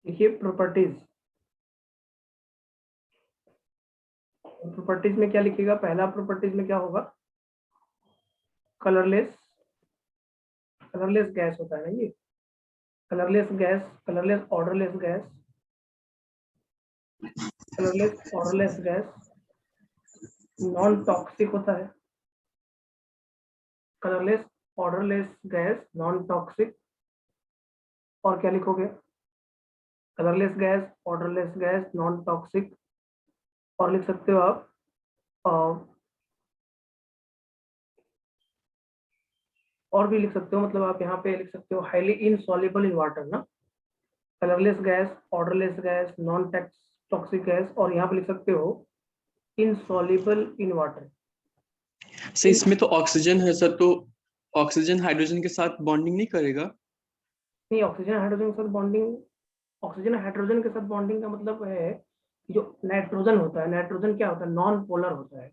देखिए properties, properties में क्या लिखिएगा, पहला प्रॉपर्टीज में क्या होगा, कलरलेस, कलरलेस गैस होता है ना ये, colourless gas, colourless odourless gas, colourless odourless gas non toxic होता है, colourless odourless gas non toxic. और क्या लिखोगे, colourless gas, odourless gas, non toxic. और लिख सकते हो आप और भी लिख सकते हो, मतलब आप यहाँ पे लिख सकते हो हाईली इनसॉल्युबल इन वाटर ना, colourless gas, odourless gas, non toxic gas. और यहाँ पे लिख सकते हो इनसॉल्युबल इन वाटर। सर इसमें तो ऑक्सीजन है सर, तो ऑक्सीजन हाइड्रोजन के साथ बॉन्डिंग नहीं करेगा? नहीं, ऑक्सीजन हाइड्रोजन के साथ बॉन्डिंग, ऑक्सीजन हाइड्रोजन के साथ बॉन्डिंग का मतलब है जो नाइट्रोजन होता है, नाइट्रोजन क्या होता है, नॉन पोलर होता है,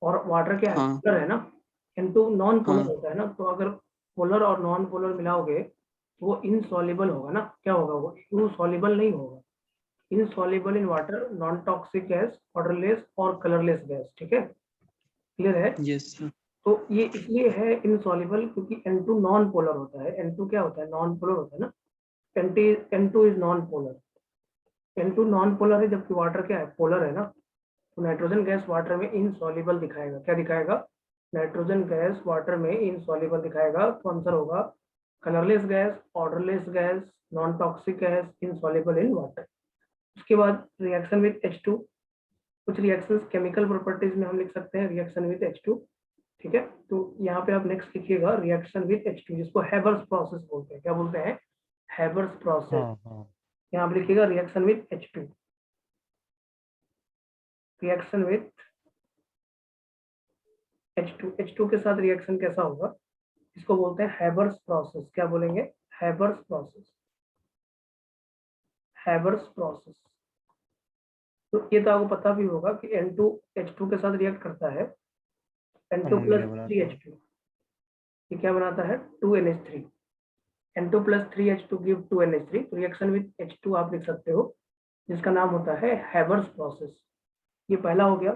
और वाटर क्या है, हाँ पोलर है ना, N2 नॉन पोलर हाँ होता है ना। तो अगर पोलर और नॉन पोलर मिलाओगे तो वो इनसॉल्युबल होगा ना, क्या होगा, वो इनसॉल्युबल नहीं होगा, insoluble in water, non toxic gas, odourless और कलरलेस गैस। ठीक है, क्लियर है। Yes sir. तो ये इसलिए है इनसॉल्युबल क्योंकि N2 नॉन पोलर होता है, N2 क्या होता है, नॉन पोलर होता है ना, N2 is non polar, N2 non polar है, जबकि वाटर क्या है, पोलर है ना। तो नाइट्रोजन गैस वाटर में इनसॉल्युबल दिखाएगा, क्या दिखाएगा, नाइट्रोजन गैस वाटर में इनसॉल्युबल दिखाएगा। तो आंसर होगा colourless gas, odourless gas, non toxic gas, insoluble in water. उसके बाद रिएक्शन विद H2, कुछ रिएक्शंस केमिकल प्रॉपर्टीज में हम लिख सकते हैं रिएक्शन विद H2। ठीक है, तो यहाँ पे आप नेक्स्ट लिखिएगा रिएक्शन विद H2, जिसको हैबर्स प्रोसेस बोलते हैं, क्या बोलते हैं, हैबर्स प्रोसेस। हाँ यहाँ पे लिखिएगा reaction with H2, reaction with H2 के साथ रिएक्शन कैसा होगा, इसको बोलते हैं हैबर्स प्रोसेस। क्या बोलेंगे, हैबर्स प्रोसेस, हैबर्स प्रोसेस। तो ये तो आपको पता भी होगा कि N2 H2 के साथ रिएक्ट करता है, N2 अमोनिया प्लस बनाता थ्री है। एच टू ये क्या बनाता है, 2NH3, N2 plus 3H2 give 2NH3। तो रिएक्शन विद H2 आप लिख सकते हो, जिसका नाम होता है हैबर्स प्रोसेस। ये पहला हो गया।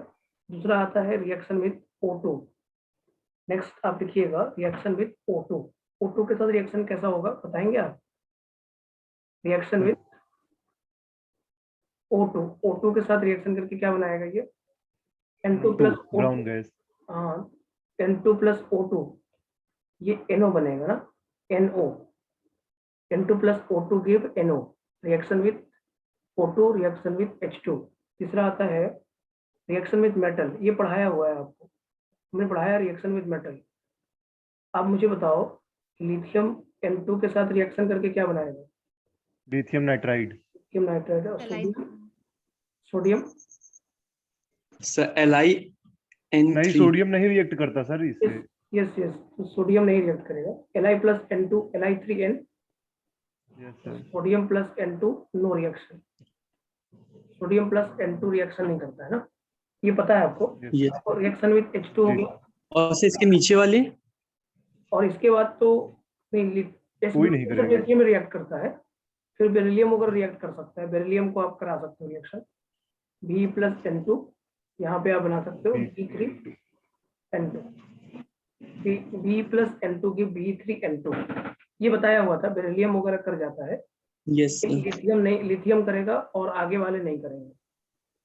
दूसरा आता है रिएक्शन विद O2। नेक्स्ट आप लिखिएगा रिएक्शन विद O2, O2 के साथ रिएक्शन कैसा होगा बताएंगे आप, रिएक्शन विद O2, O2 के साथ रिएक्शन करके क्या बनाएगा ये, N2 two plus brown O2, gas. हाँ, N2 प्लस O2, ये NO बनेगा ना, NO, N2 plus O2 give NO, reaction with O2, reaction with H2। तीसरा आता है रिएक्शन विद मेटल, ये पढ़ाया हुआ है आपको, हमने पढ़ाया रिएक्शन विद मेटल। अब मुझे बताओ लिथियम N2 के साथ रिएक्शन करके क्या बनाएगा, लिथियम नाइट्राइड। लिथियम नाइट्राइड और सोडियम, सोडियम, सर नहीं, LiN3। सोडियम नहीं रिएक्ट करता सर यस इससे। यस यस, तो सोडियम नहीं रिएक्ट करेगा, Li plus N2 Li3N, yes sir. Sodium plus N2 no reaction, sodium plus N2 reaction नहीं करता है ना, ये पता है आपको। Yes yes. सर। और रिएक्शन विद H2 हो जी गया। सर। और सर इसके नीचे वाले? और इसके बाद तो नहीं, एस कोई नहीं ब्लॉक से करेगा। लिथियम रिएक्ट करता है, फिर बेरिलियम अगर रिएक्ट कर सकता है, बेरिलियम को आप करा सकते हो रिएक्शन, बी प्लस N2, यहाँ पे आप बना सकते हो B3N2, बी प्लस N2 की B3N2, ये बताया हुआ था, बेरिलियम वगैरह कर जाता है, यस सर। लिथियम नहीं, लिथियम करेगा और आगे वाले नहीं करेंगे,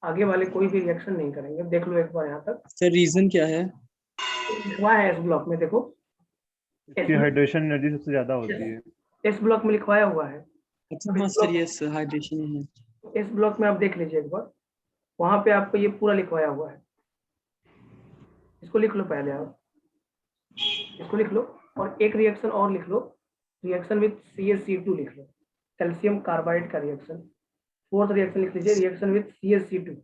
आगे वाले कोई भी रिएक्शन नहीं करेंगे। देख लो एक बार यहाँ तक सर रीजन क्या है? लिखवा है, एस ब्लॉक में देखो, इसकी हाइड्रेशन एनर्जी सबसे ज्यादा होती है। एस ब्लॉक में लिखवाया हुआ है। अच्छा हाँ सर, यस हाइड्रेशन है। इस ब्लॉक में आप देख लीजिए एक बार, वहां पे आपको ये पूरा लिखवाया हुआ है, इसको लिख लो पहले आप, इसको लिख लो, और एक रिएक्शन और लिख लो, रिएक्शन विद CaC2 लिख लो, कैल्शियम कार्बाइड का रिएक्शन। फोर्थ रिएक्शन लिख लीजिए, reaction with CaC2,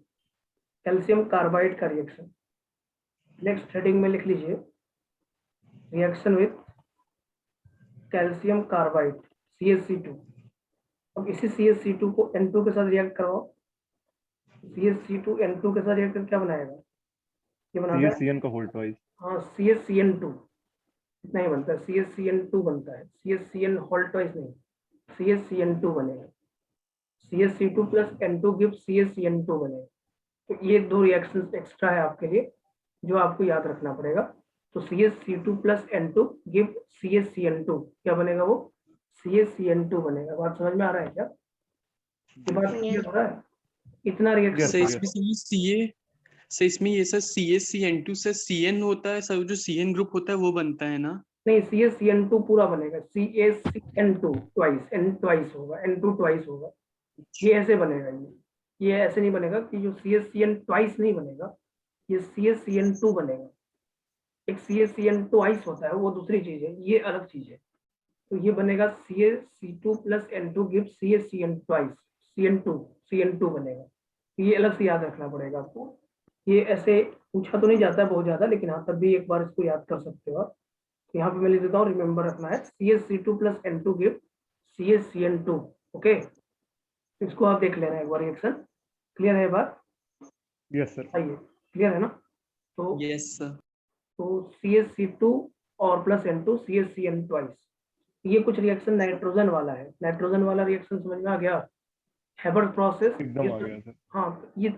calcium carbide का रिएक्शन। नेक्स्ट हेडिंग में लिख लीजिए reaction with calcium carbide CaC2। अब इसी CaC2 को N2 के साथ रिएक्ट करवाओ, CaC2 N2 के साथ रिएक्ट करके क्या बनाएगा, ये बनाता है, CaCN का होल ट्वाइस। हाँ CaCN2, इतना ही बनता है, CaCN2 बनता है, CaCN होल ट्वाइस नहीं, CaCN2 बनेगा, CH2 plus N2 give CaCN2 बनेगा। तो ये 2 रिएक्शंस एक्स्ट्रा है आपके लिए जो आपको याद रखना पड़ेगा। तो CH2 plus N2 give CaCN2, क्या बनेगा वो? CaCN2 बनेगा। बात समझ में आ रहा है क्या? ये बात क्लियर हो रहा है? इतना रिएक्शन Yes, सर sir, इसमें समझ CA, सर इसमें ये सर CaCN2 से CN होता है सर, जो CN ग्रुप होता है वो बनता है ना? नहीं, CaCN2 पूरा बनेगा, CaCN2 ट्वाइस, N ट्वाइस होगा, N2 ट्वाइस होगा। ये ऐसे बनेगा, ये ऐसे नहीं बनेगा कि जो CaCN ट्वाइस नहीं बनेगा, ये CaCN2 बनेगा। एक CaCN ट्वाइस होता है, वो दूसरी चीज है, ये अलग चीज है। तो ये बनेगा CaC2 plus N2 give CaCN twice, CN2 बनेगा। ये अलग से याद रखना पड़ेगा आपको। ये ऐसे पूछा तो नहीं जाता है बहुत ज्यादा, लेकिन हाँ तब भी एक बार इसको याद कर सकते हो आप। यहाँ पे मैं लिख देता हूँ, रिमेंबर रखना है, CaC2 plus N2 give CaCN2। Okay, इसको आप देख लेना एक बार रिएक्शन। क्लियर है बात? yes, sir. आइए, क्लियर है ना? तो यस सर। तो CaC2 और प्लस N2 CaCN ट्वाइस। ये कुछ रिएक्शन नाइट्रोजन वाला है, नाइट्रोजन वाला रिएक्शन समझ में आ गया? Herbert process. एकदम आ गया सर। हाँ, ये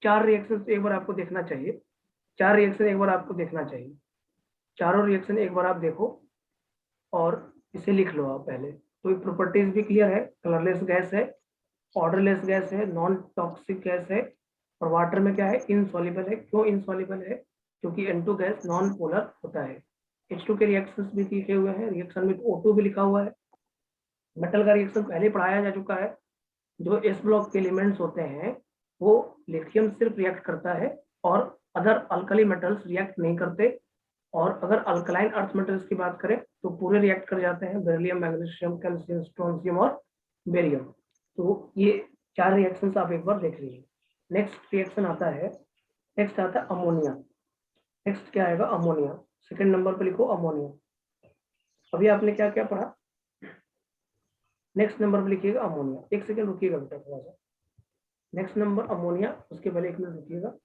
4 रिएक्शन एक बार आपको देखना चाहिए, 4 रिएक्शन एक बार आपको देखना चाहिए। चारों रिएक्शन एक बार आप देखो और इसे लिख लो आप पहले। तो प्रॉपर्टीज भी क्लियर है, कलरलेस गैस है, ऑर्डरलेस गैस है, नॉन टॉक्सिक गैस है, और वाटर में क्या है? इनसॉल्युबल है। क्यों इनसॉल्युबल है? क्योंकि N2 गैस नॉन पोलर होता है। H2 के रिएक्शंस भी लिखे हुए हैं, रिएक्शन में O2 भी लिखा हुआ है। मेटल का रिएक्शन पहले पढ़ाया जा चुका है। जो S ब्लॉक के एलिमेंट्स होते हैं वो लिथियम सिर्फ रिएक्ट करता है और अदर अल्कली मेटल्स रिएक्ट नहीं करते। और अगर अल्कलाइन अर्थ मेटल्स की बात करें तो पूरे रिएक्ट कर जाते हैं, बेरिलियम, मैग्नीशियम, कैल्शियम, स्ट्रोंशियम और बेरियम। तो ये 4 रिएक्शंस आप एक बार देख लीजिए। नेक्स्ट रिएक्शन आता है, नेक्स्ट आता है अमोनिया। नेक्स्ट क्या आएगा? अमोनिया। सेकंड नंबर पे लिखो अमोनिया। अभी आपने क्या क्या पढ़ा? नेक्स्ट नंबर पे लिखिएगा अमोनिया। एक सेकंड रुकिएगा बेटा थोड़ा सा। नेक्स्ट नंबर अमोनिया, उसके पहले 1 मिनट रुकिएगा।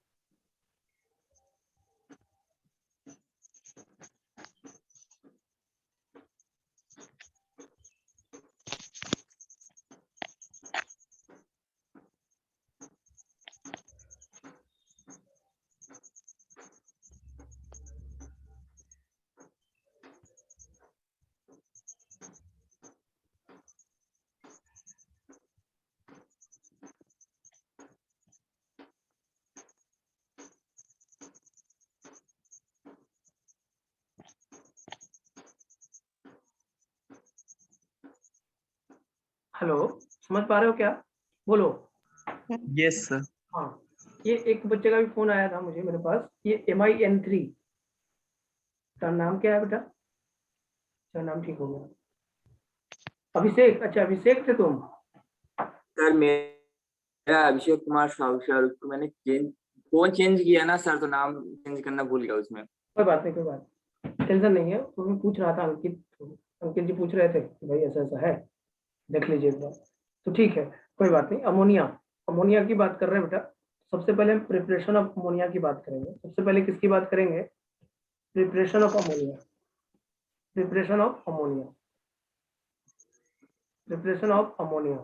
हेलो, समझ पा रहे हो क्या? बोलो। Yes sir. हाँ, ये एक बच्चे का भी फोन आया था मुझे, मेरे पास। ये MiN3 का नाम क्या है बेटा? अच्छा, नाम ठीक हो गया। अभिषेक। अच्छा, अभिषेक थे तुम? सर मेरा अभिषेक कुमार साहू सर, तो मैंने फोन चेंज किया ना सर, तो नाम चेंज करना भूल गया उसमें। कोई बात नहीं, कोई बात, टेंशन नहीं है। तो मैं पूछ रहा था, अंकित जी पूछ रहे थे कि भाई ऐसा ऐसा है, देख लीजिए एक बार। तो ठीक है, कोई बात नहीं। अमोनिया, अमोनिया की बात कर रहे हैं बेटा। सबसे पहले हम प्रिपरेशन ऑफ अमोनिया की बात करेंगे। सबसे पहले किसकी बात करेंगे? Preparation of ammonia. Preparation of ammonia, preparation of ammonia.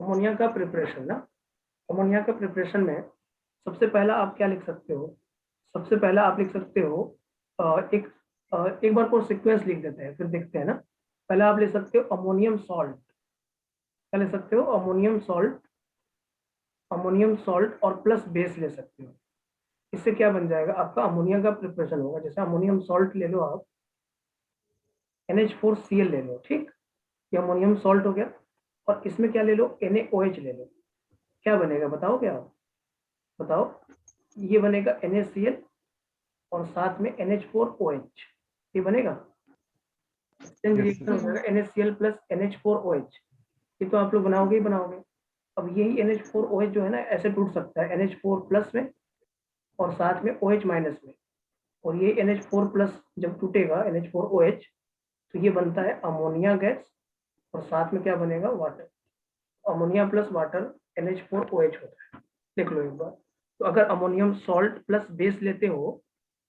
Ammonia का प्रिपरेशन ना, अमोनिया का प्रिपरेशन में सबसे पहला आप क्या लिख सकते हो? सबसे पहला आप लिख सकते हो एक बार को सीक्वेंस लिख देते हैं, फिर देखते हैं ना। पहला आप ले सकते हो अमोनियम सॉल्ट। क्या ले सकते हो? अमोनियम सॉल्ट, अमोनियम सॉल्ट और प्लस बेस ले सकते हो। इससे क्या बन जाएगा? आपका अमोनिया का प्रिपरेशन होगा। जैसे अमोनियम सॉल्ट ले लो आप, NH4Cl ले लो, ठीक, ये अमोनियम सॉल्ट हो गया। और इसमें क्या ले लो? NaOH ले लो। क्या बनेगा बताओ? क्या बताओ? ये बनेगा NaCl और साथ में NH4OH, ये बनेगा। रिएक्शन हो जाएगा NaCl प्लस NH4OH। ये तो आप लोग बनाओगे ही बनाओगे। अब यही NH4OH जो है ना, ऐसे टूट सकता है NH4 प्लस में और साथ में OH माइनस में। और ये NH4 प्लस जब टूटेगा NH4OH, तो ये बनता है अमोनिया गैस और साथ में क्या बनेगा? Water. Ammonia plus water NH4OH होता है। देख लो एक बार। तो अगर अमोनियम सॉल्ट प्लस बेस लेते हो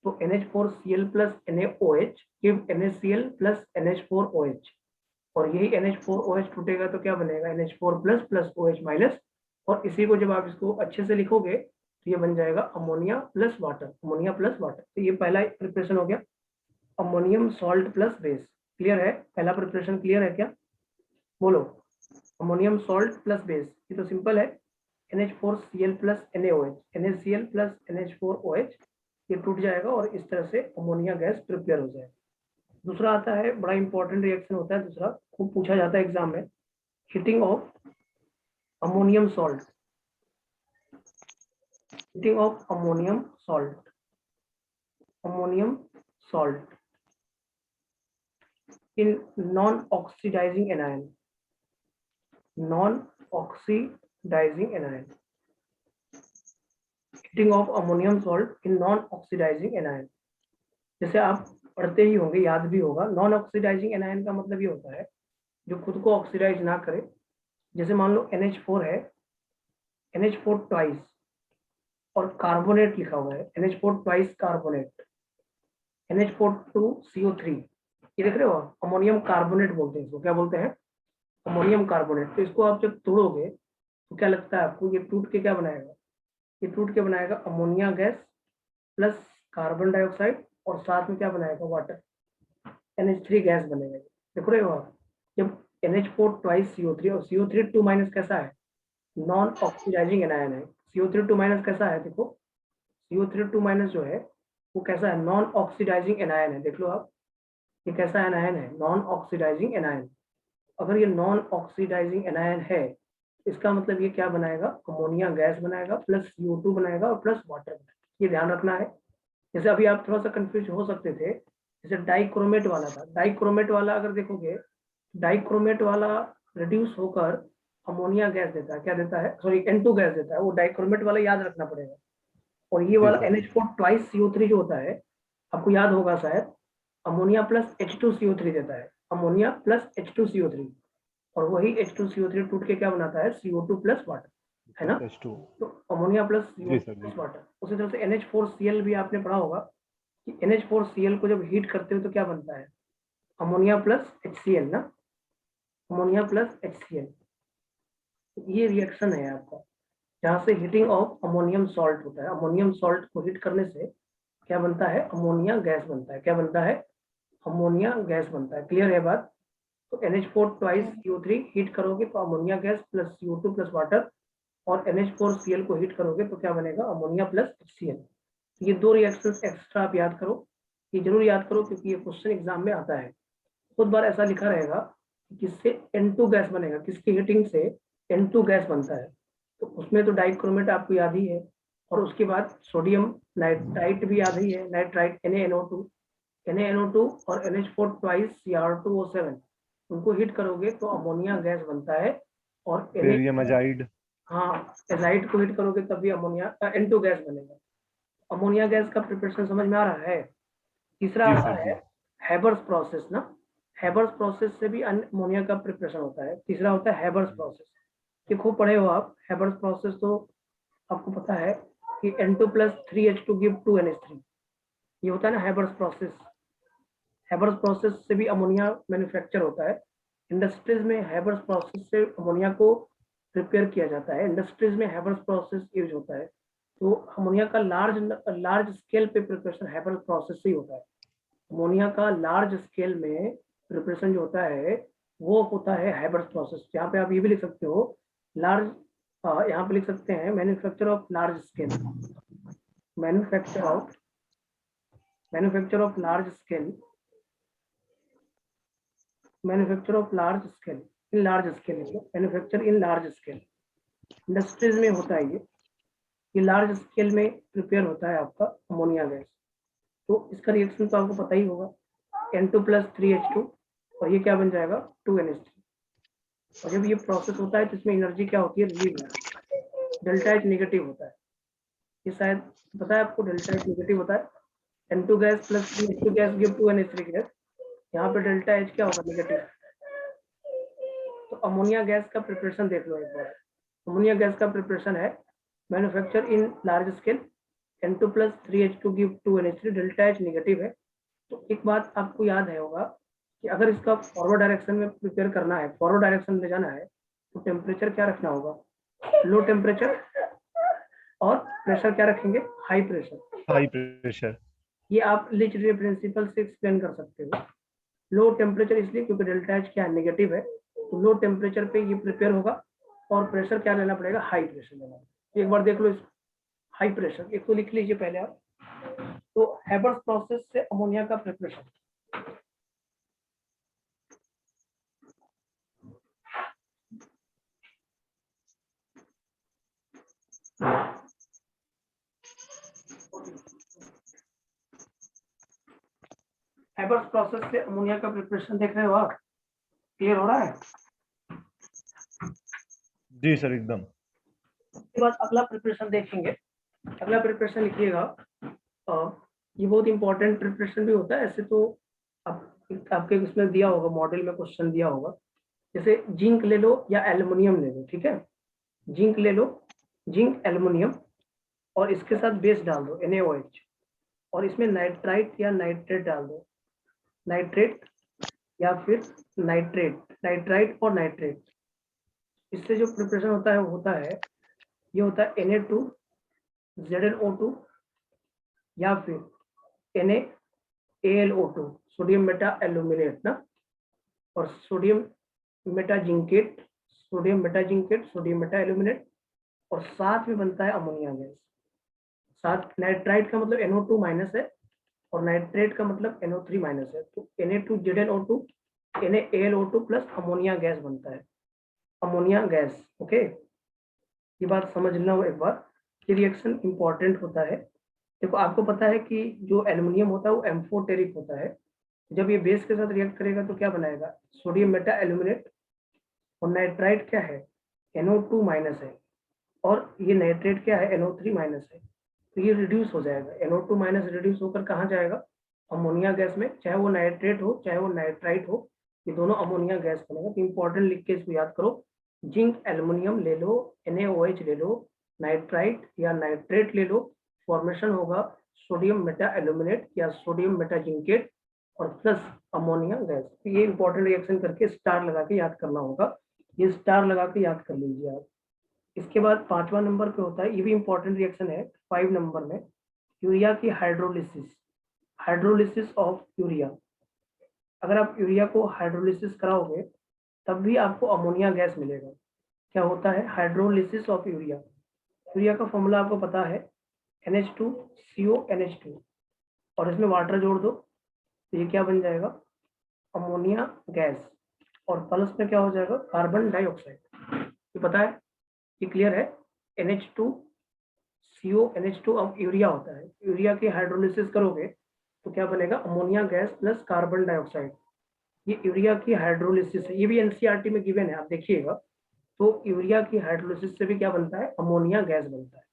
तो NH4Cl plus NaOH give NaCl plus NH4OH। और यही NH4OH टूटेगा तो क्या बनेगा, NH4 plus plus OH minus, और इसी को जब आप इसको अच्छे से लिखोगे तो ये बन जाएगा ammonia plus water, ammonia plus water. तो ये पहला प्रिपरेशन हो गया, ammonium salt plus base. Clear है, पहला प्रिपरेशन क्लियर है क्या, बोलो। अमोनियम सॉल्ट प्लस बेस, ये तो सिंपल है, NH4Cl plus NaOH, NaCl plus NH4OH, ये टूट जाएगा और इस तरह से अमोनिया गैस प्रिपेयर हो जाएगा। दूसरा आता है, बड़ा इंपॉर्टेंट रिएक्शन होता है दूसरा, खूब पूछा जाता है एग्जाम में, heating of ammonium salt, heating of ammonium salt, ammonium salt in non oxidizing anion, non oxidizing anion, heating of ammonium salt in non oxidizing anion. जैसे आप पढ़ते ही होंगे, याद भी होगा, नॉन ऑक्सीडाइजिंग एनायन का मतलब ये होता है जो खुद को ऑक्सीडाइज ना करे। जैसे मान लो NH4 है, NH4 ट्वाइस और कार्बोनेट लिखा हुआ है, NH4 twice carbonate, NH4 2CO3, ये देख रहे हो आप, अमोनियम कार्बोनेट बोलते हैं इसको, क्या बोलते हैं, अमोनियम कार्बोनेट। तो इसको आप जब तोड़ोगे तो क्या लगता है आपको, ये टूट के क्या बनाएगा, ये टूट के बनाएगा ammonia gas plus carbon dioxide और साथ में क्या बनाएगा, वाटर, NH3 गैस बनेगा। देख रहे हो आप, जब NH4 ट्वाइस CO3 और CO3 2 माइनस कैसा है, नॉन ऑक्सीडाइजिंग एनायन है। CO3 2 माइनस कैसा है, देखो CO3 2 माइनस जो है वो कैसा है, नॉन ऑक्सीडाइजिंग एनायन है। देख लो आप, ये कैसा एनायन है, नॉन ऑक्सीडाइजिंग एनायन। अगर ये नॉन ऑक्सीडाइजिंग एनायन है, इसका मतलब ये क्या बनाएगा, अमोनिया गैस बनाएगा प्लस CO2 बनाएगा और प्लस वाटर बनाएगा। ये ध्यान रखना है। जैसे अभी आप थोड़ा सा कंफ्यूज हो सकते थे, जैसे डाइक्रोमेट वाला था, डाइक्रोमेट वाला अगर देखोगे, डाइक्रोमेट वाला रिड्यूस होकर अमोनिया गैस देता है, क्या देता है, सॉरी N2 गैस देता है, वो डाइक्रोमेट वाला याद रखना पड़ेगा। और ये वाला NH4 ट्वाइस CO3 जो होता है, आपको याद होगा शायद, अमोनिया प्लस H2CO3 देता है, अमोनिया प्लस H2CO3, और वही H2CO3 टूट के क्या बनाता है, CO2 प्लस वाटर, है ना। H2 तो अमोनिया प्लस जी सर, प्लस वाटर। उसी तरह से NH4Cl भी आपने पढ़ा होगा कि NH4Cl को जब हीट करते हो तो क्या बनता है, अमोनिया प्लस HCl ना, अमोनिया प्लस HCl। ये रिएक्शन है आपका, जहाँ से हीटिंग ऑफ अमोनियम सॉल्ट होता है, अमोनियम सॉल्ट को हीट करने से क्या बनता है, अमोनिया गैस बनता है। क्या बनता है, अमोनिया गैस बनता है। क्लियर है बात। तो NH4 ट्वाइस CO3 हीट करोगे तो ammonia gas plus CO2 plus water, और NH4Cl को हीट करोगे तो क्या बनेगा, अमोनिया प्लस HCl। ये दो रिएक्शंस एक्स्ट्रा आप याद करो, ये जरूर याद करो क्योंकि ये क्वेश्चन एग्जाम में आता है। बहुत बार ऐसा लिखा रहेगा कि किससे N2 गैस बनेगा, किसकी हीटिंग से N2 गैस बनता है, तो उसमें तो डाइक्रोमेट आपको याद ही है, और उसके बाद सोडियम नाइट्राइट भी याद ही है, नाइट्राइट NaNO2 और NH4 ट्वाइस Cr2O7, उनको हीट करोगे तो अमोनिया गैस बनता है। और बेरियम अजाइड, हाँ, एजाइड को हीट करोगे तब भी अमोनिया N2 गैस बनेगा। अमोनिया गैस का प्रिपरेशन समझ में आ रहा है। तीसरा जी आता सर है जी, हैबर्स प्रोसेस ना, हैबर्स प्रोसेस से भी अमोनिया का प्रिपरेशन होता है। तीसरा होता है हैबर्स प्रोसेस, ये खूब पढ़े हो आप। हैबर्स प्रोसेस तो आपको पता है कि N2 plus 3H2 give 2NH3, ये होता है ना हैबर्स प्रोसेस। हैबर्स प्रोसेस से भी अमोनिया मैन्युफैक्चर होता है। इंडस्ट्रीज में हैबर्स प्रोसेस से अमोनिया को प्रिपेयर किया जाता है, इंडस्ट्रीज में हैबर्स प्रोसेस यूज होता है। तो अमोनिया का लार्ज स्केल पे प्रिपरेशन हैबर्स प्रोसेस से ही होता है। अमोनिया का लार्ज स्केल में प्रिपरेशन जो होता है वो होता है हैबर्स प्रोसेस। यहाँ पे आप ये भी लिख सकते हो लार्ज, यहाँ पे लिख सकते हैं manufacture of large scale, manufacture of large scale, manufacture of large scale, in large scale, manufacture in large scale, industries में होता है ये लार्ज स्केल में प्रिपेयर होता है आपका अमोनिया गैस। तो इसका रिएक्शन तो आपको पता ही होगा, N2 प्लस 3H2, और ये क्या बन जाएगा, 2NH3। और जब ये प्रोसेस होता है तो इसमें एनर्जी क्या होती है, रिलीज होती है, डेल्टा H नेगेटिव होता है। ये शायद पता है आपको, डेल्टा H नेगेटिव होता है। N2 gas plus 3H2 gas give 2NH3 gas, यहाँ पे डेल्टा H क्या होगा, नेगेटिव। तो अमोनिया गैस का प्रिपरेशन देख लो एक बार। अमोनिया गैस का प्रिपरेशन है manufacture in large scale, N2 plus 3H2 give 2NH3, delta H negative है। तो एक बात आपको याद है होगा कि अगर इसका फॉरवर्ड डायरेक्शन में प्रिपेयर करना है, फॉरवर्ड डायरेक्शन में जाना है, तो टेम्परेचर क्या रखना होगा, लो टेम्परेचर, और प्रेशर क्या रखेंगे, हाई प्रेशर। High pressure. ये आप लिच रे प्रिंसिपल से एक्सप्लेन कर सकते हो। लो टेम्परेचर इसलिए क्योंकि डेल्टा एच क्या है, नेगेटिव है, तो लो टेम्परेचर पे ये प्रिपेयर होगा, और प्रेशर क्या लेना पड़ेगा, हाई प्रेशर लेना। एक बार देख लो इस हाई प्रेशर, एक तो लिख लीजिए पहले आप। तो हैबर्स प्रोसेस से अमोनिया का प्रिपरेशन, हैबर्स प्रोसेस से अमोनिया का प्रिपरेशन देख रहे हो आप, क्लियर हो रहा है? जी सर एकदम। उसके बाद अगला प्रिपरेशन देखेंगे। अगला प्रिपरेशन लिखिएगा, ये बहुत इंपॉर्टेंट प्रिपरेशन भी होता है ऐसे तो। आपके उसमें दिया होगा, मॉडल में क्वेश्चन दिया होगा, जैसे जिंक ले लो या एल्युमिनियम ले लो, ठीक है, जिंक ले लो, जिंक एल्युमिनियम, और इसके साथ बेस डाल दो NaOH, और इसमें नाइट्राइट या नाइट्रेट डाल दो, नाइट्रेट या फिर नाइट्रेट, नाइट्राइट और नाइट्रेट। इससे जो प्रिपरेशन होता है वो होता है, ये होता है Na2ZnO2 या फिर NaAlO2, सोडियम मेटा एल्यूमिनेट ना, और sodium Meta zincate, sodium Meta zincate, sodium Meta aluminate, और साथ में बनता है अमोनिया गैस। साथ नाइट्राइट का मतलब NO2 माइनस है, और नाइट्रेट का मतलब NO3 माइनस है, तो Na2ZnO2 NaAlO2 plus ammonia gas बनता है, अमोनिया गैस। ओके, ये बात समझ लो एक बार, ये रिएक्शन इंपॉर्टेंट होता है। देखो आपको पता है कि जो एल्युमिनियम होता है वो एम्फोटेरिक होता है, जब ये बेस के साथ रिएक्ट करेगा तो क्या बनाएगा, सोडियम मेटा एल्यूमिनेट, और नाइट्राइट क्या है, NO2 माइनस है, और ये नाइट्रेट क्या है, NO3 माइनस है, तो ये रिड्यूस हो जाएगा, NO2 माइनस रिड्यूस होकर कहाँ जाएगा, अमोनिया गैस में, चाहे वो नाइट्रेट हो चाहे वो नाइट्राइट हो, ये दोनों अमोनिया गैस बनेगा। तो इंपॉर्टेंट लिख के इसको याद करो, जिंक एल्युमिनियम ले लो, NaOH ले लो, नाइट्राइट या नाइट्रेट ले लो, फॉर्मेशन होगा सोडियम मेटा एल्यूमिनेट या सोडियम मेटा जिंकेट और प्लस अमोनिया गैस। तो ये इंपॉर्टेंट रिएक्शन करके स्टार लगा के याद करना होगा, ये स्टार लगा के याद कर लीजिए आप। इसके बाद 5वां नंबर पे होता है, ये भी इंपॉर्टेंट रिएक्शन है 5 नंबर में, यूरिया की हाइड्रोलिसिस, हाइड्रोलिसिस ऑफ यूरिया। अगर आप यूरिया को हाइड्रोलिसिस कराओगे तब भी आपको अमोनिया गैस मिलेगा। क्या होता है, हाइड्रोलिसिस ऑफ यूरिया। यूरिया का फॉर्मूला आपको पता है, NH2CONH2, और इसमें वाटर जोड़ दो तो ये क्या बन जाएगा, अमोनिया गैस, और प्लस में क्या हो जाएगा, कार्बन डाइऑक्साइड। ये पता है, ये क्लियर है। NH2CONH2 अब यूरिया होता है, यूरिया की हाइड्रोलिसिस करोगे तो क्या बनेगा, ammonia gas plus carbon dioxide. ये यूरिया की हाइड्रोलिसिस है, ये भी NCERT में गिवन है, आप देखिएगा। तो यूरिया की हाइड्रोलिसिस से भी क्या बनता है, अमोनिया गैस बनता है।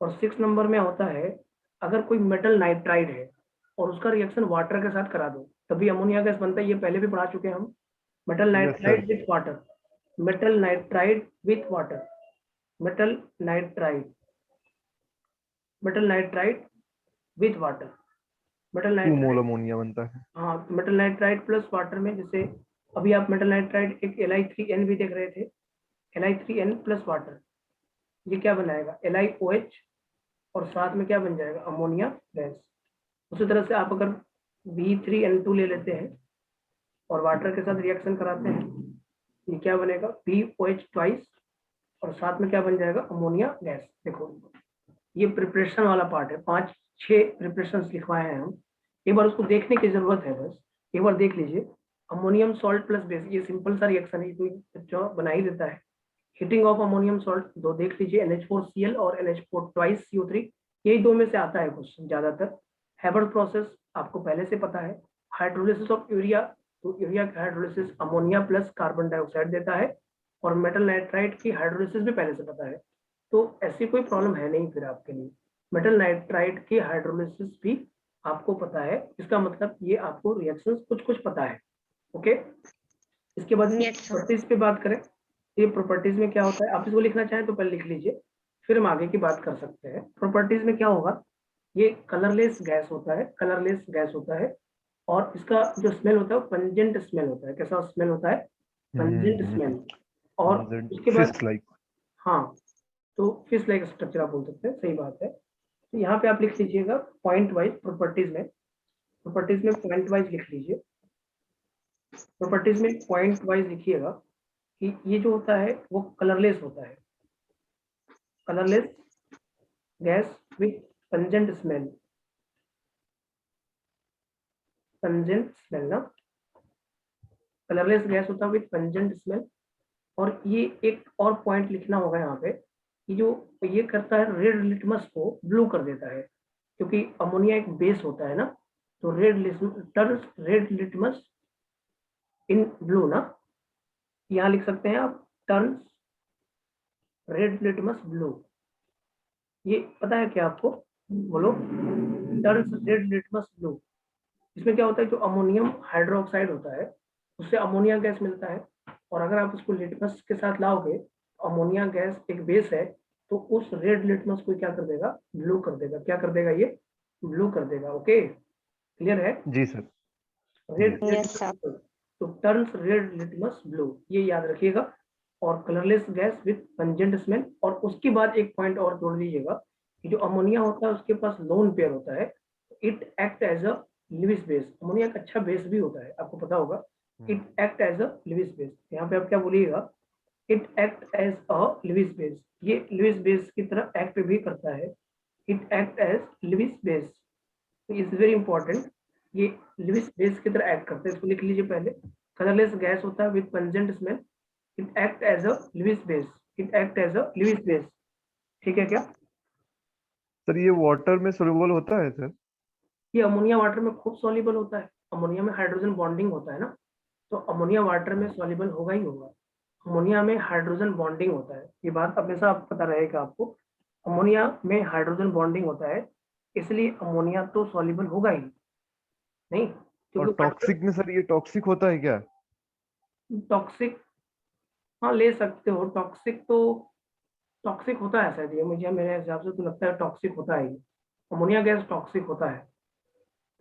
और 6 नंबर में होता है, अगर कोई मेटल नाइट्राइड है और उसका रिएक्शन वाटर के साथ करा दो तभी अमोनिया गैस बनता है, ये पहले भी पढ़ा चुके हैं हम। Metal nitride with water, metal nitride with water, metal nitride, metal nitride with water, metal 2 nitride, mole ammonia बनता है। हाँ, मेटल नाइट्राइड प्लस वाटर में, जैसे अभी आप मेटल नाइट्राइड एक Li3N भी देख रहे थे, Li3N प्लस वाटर, ये क्या बनाएगा, LiOH, और साथ में क्या बन जाएगा, अमोनिया गैस। उसी तरह से आप अगर B3N2 ले लेते हैं और वाटर के साथ रिएक्शन कराते हैं, ये क्या बनेगा, BOH ट्वाइस, और साथ में क्या बन जाएगा, अमोनिया गैस। देखो ये प्रिपरेशन वाला पार्ट है, 5-6 प्रिपरेशन लिखवाए हैं हम, एक बार उसको देखने की जरूरत है, बस एक बार देख लीजिए। अमोनियम सॉल्ट प्लस बेस, ये सिंपल सा रिएक्शन है, कोई बच्चा बना ही देता है। हीटिंग ऑफ अमोनियम सॉल्ट दो देख लीजिए, NH4Cl और NH4 ट्वाइस CO3, यही दो में से आता है क्वेश्चन ज्यादातर। हैबर्स प्रोसेस आपको पहले से पता है। हाइड्रोलिसिस ऑफ यूरिया, तो यूरिया का hydrolysis ammonia plus carbon dioxide देता है, और मेटल नाइट्राइड की हाइड्रोलिसिस भी पहले से पता है, तो ऐसी कोई प्रॉब्लम है नहीं फिर आपके लिए। मेटल नाइट्राइड की हाइड्रोलिसिस भी आपको पता है, इसका मतलब ये आपको रिएक्शंस कुछ कुछ पता है। ओके, इसके बाद प्रॉपर्टीज पे बात करें, ये प्रॉपर्टीज में क्या होता है, आप इसको लिखना चाहें तो पहले लिख लीजिए, फिर हम आगे की बात कर सकते हैं। प्रॉपर्टीज में क्या होगा, ये कलरलेस गैस होता है, कलरलेस गैस होता है, और इसका जो स्मेल होता है वो पंजेंट स्मेल होता है। कैसा स्मेल होता है? Pungent smell. और उसके बाद फिश लाइक। हाँ, तो फिश लाइक स्ट्रक्चर आप बोल सकते हैं, सही बात है। तो यहाँ पे आप लिख लीजिएगा पॉइंट वाइज प्रॉपर्टीज में पॉइंट वाइज लिख लीजिए। प्रॉपर्टीज में पॉइंट वाइज लिखिएगा कि ये जो होता है वो कलरलेस होता है, colourless gas with pungent smell, pungent smell ना, कलरलेस गैस होता है विथ पंजेंट स्मेल। और ये एक और पॉइंट लिखना होगा यहाँ पे कि जो ये करता है रेड लिटमस को ब्लू कर देता है, क्योंकि अमोनिया एक बेस होता है ना, तो turns red litmus in blue ना, यहाँ लिख सकते हैं आप टर्न्स रेड लिटमस ब्लू। ये पता है क्या आपको? बोलो, टर्न्स रेड लिटमस ब्लू। इसमें क्या होता है, जो अमोनियम हाइड्रोक्साइड होता है उससे अमोनिया गैस मिलता है, और अगर आप उसको लिटमस के साथ लाओगे, अमोनिया गैस एक बेस है, तो उस रेड लिटमस को क्या कर देगा? ब्लू कर देगा। क्या कर देगा? ये ब्लू कर देगा। ओके, क्लियर है? जी सर। Red Yes, sir. तो टर्न्स रेड लिटमस ब्लू, ये याद रखिएगा। और colourless gas with pungent smell. और उसके बाद एक पॉइंट और जोड़ दीजिएगा कि जो अमोनिया होता है उसके पास लोन पेयर होता है, it act as a Lewis base. Ammonia का अच्छा बेस भी होता है, आपको पता होगा। It act as a Lewis base. यहाँ पे आप क्या बोलिएगा? It act as a Lewis base. ये लिविस बेस की तरह एक्ट भी करता है। It act as Lewis base is very important. ये लिविस बेस की तरह एक्ट करता है, इसको लिख लीजिए पहले। कलरलेस गैस होता है with pungent smell, it act as a Lewis base, it act as a Lewis base. ठीक है क्या? सर ये वाटर में सोल्यूबल होता है सर? ये अमोनिया वाटर में खूब सॉल्युबल होता है। अमोनिया में हाइड्रोजन बॉन्डिंग होता है ना, तो अमोनिया वाटर में सॉल्युबल होगा ही होगा। अमोनिया में हाइड्रोजन बॉन्डिंग होता है, ये बात हमेशा पता रहेगा आपको। अमोनिया में हाइड्रोजन बॉन्डिंग होता है, इसलिए अमोनिया तो सॉल्युबल होगा ही नहीं, और क्योंकि टॉक्सिक में सर ये टॉक्सिक होता है क्या? टॉक्सिक, हाँ ले सकते हो। टॉक्सिक होता है शायद, ये मुझे मेरे हिसाब से तो लगता है टॉक्सिक होता है। अमोनिया गैस टॉक्सिक होता है,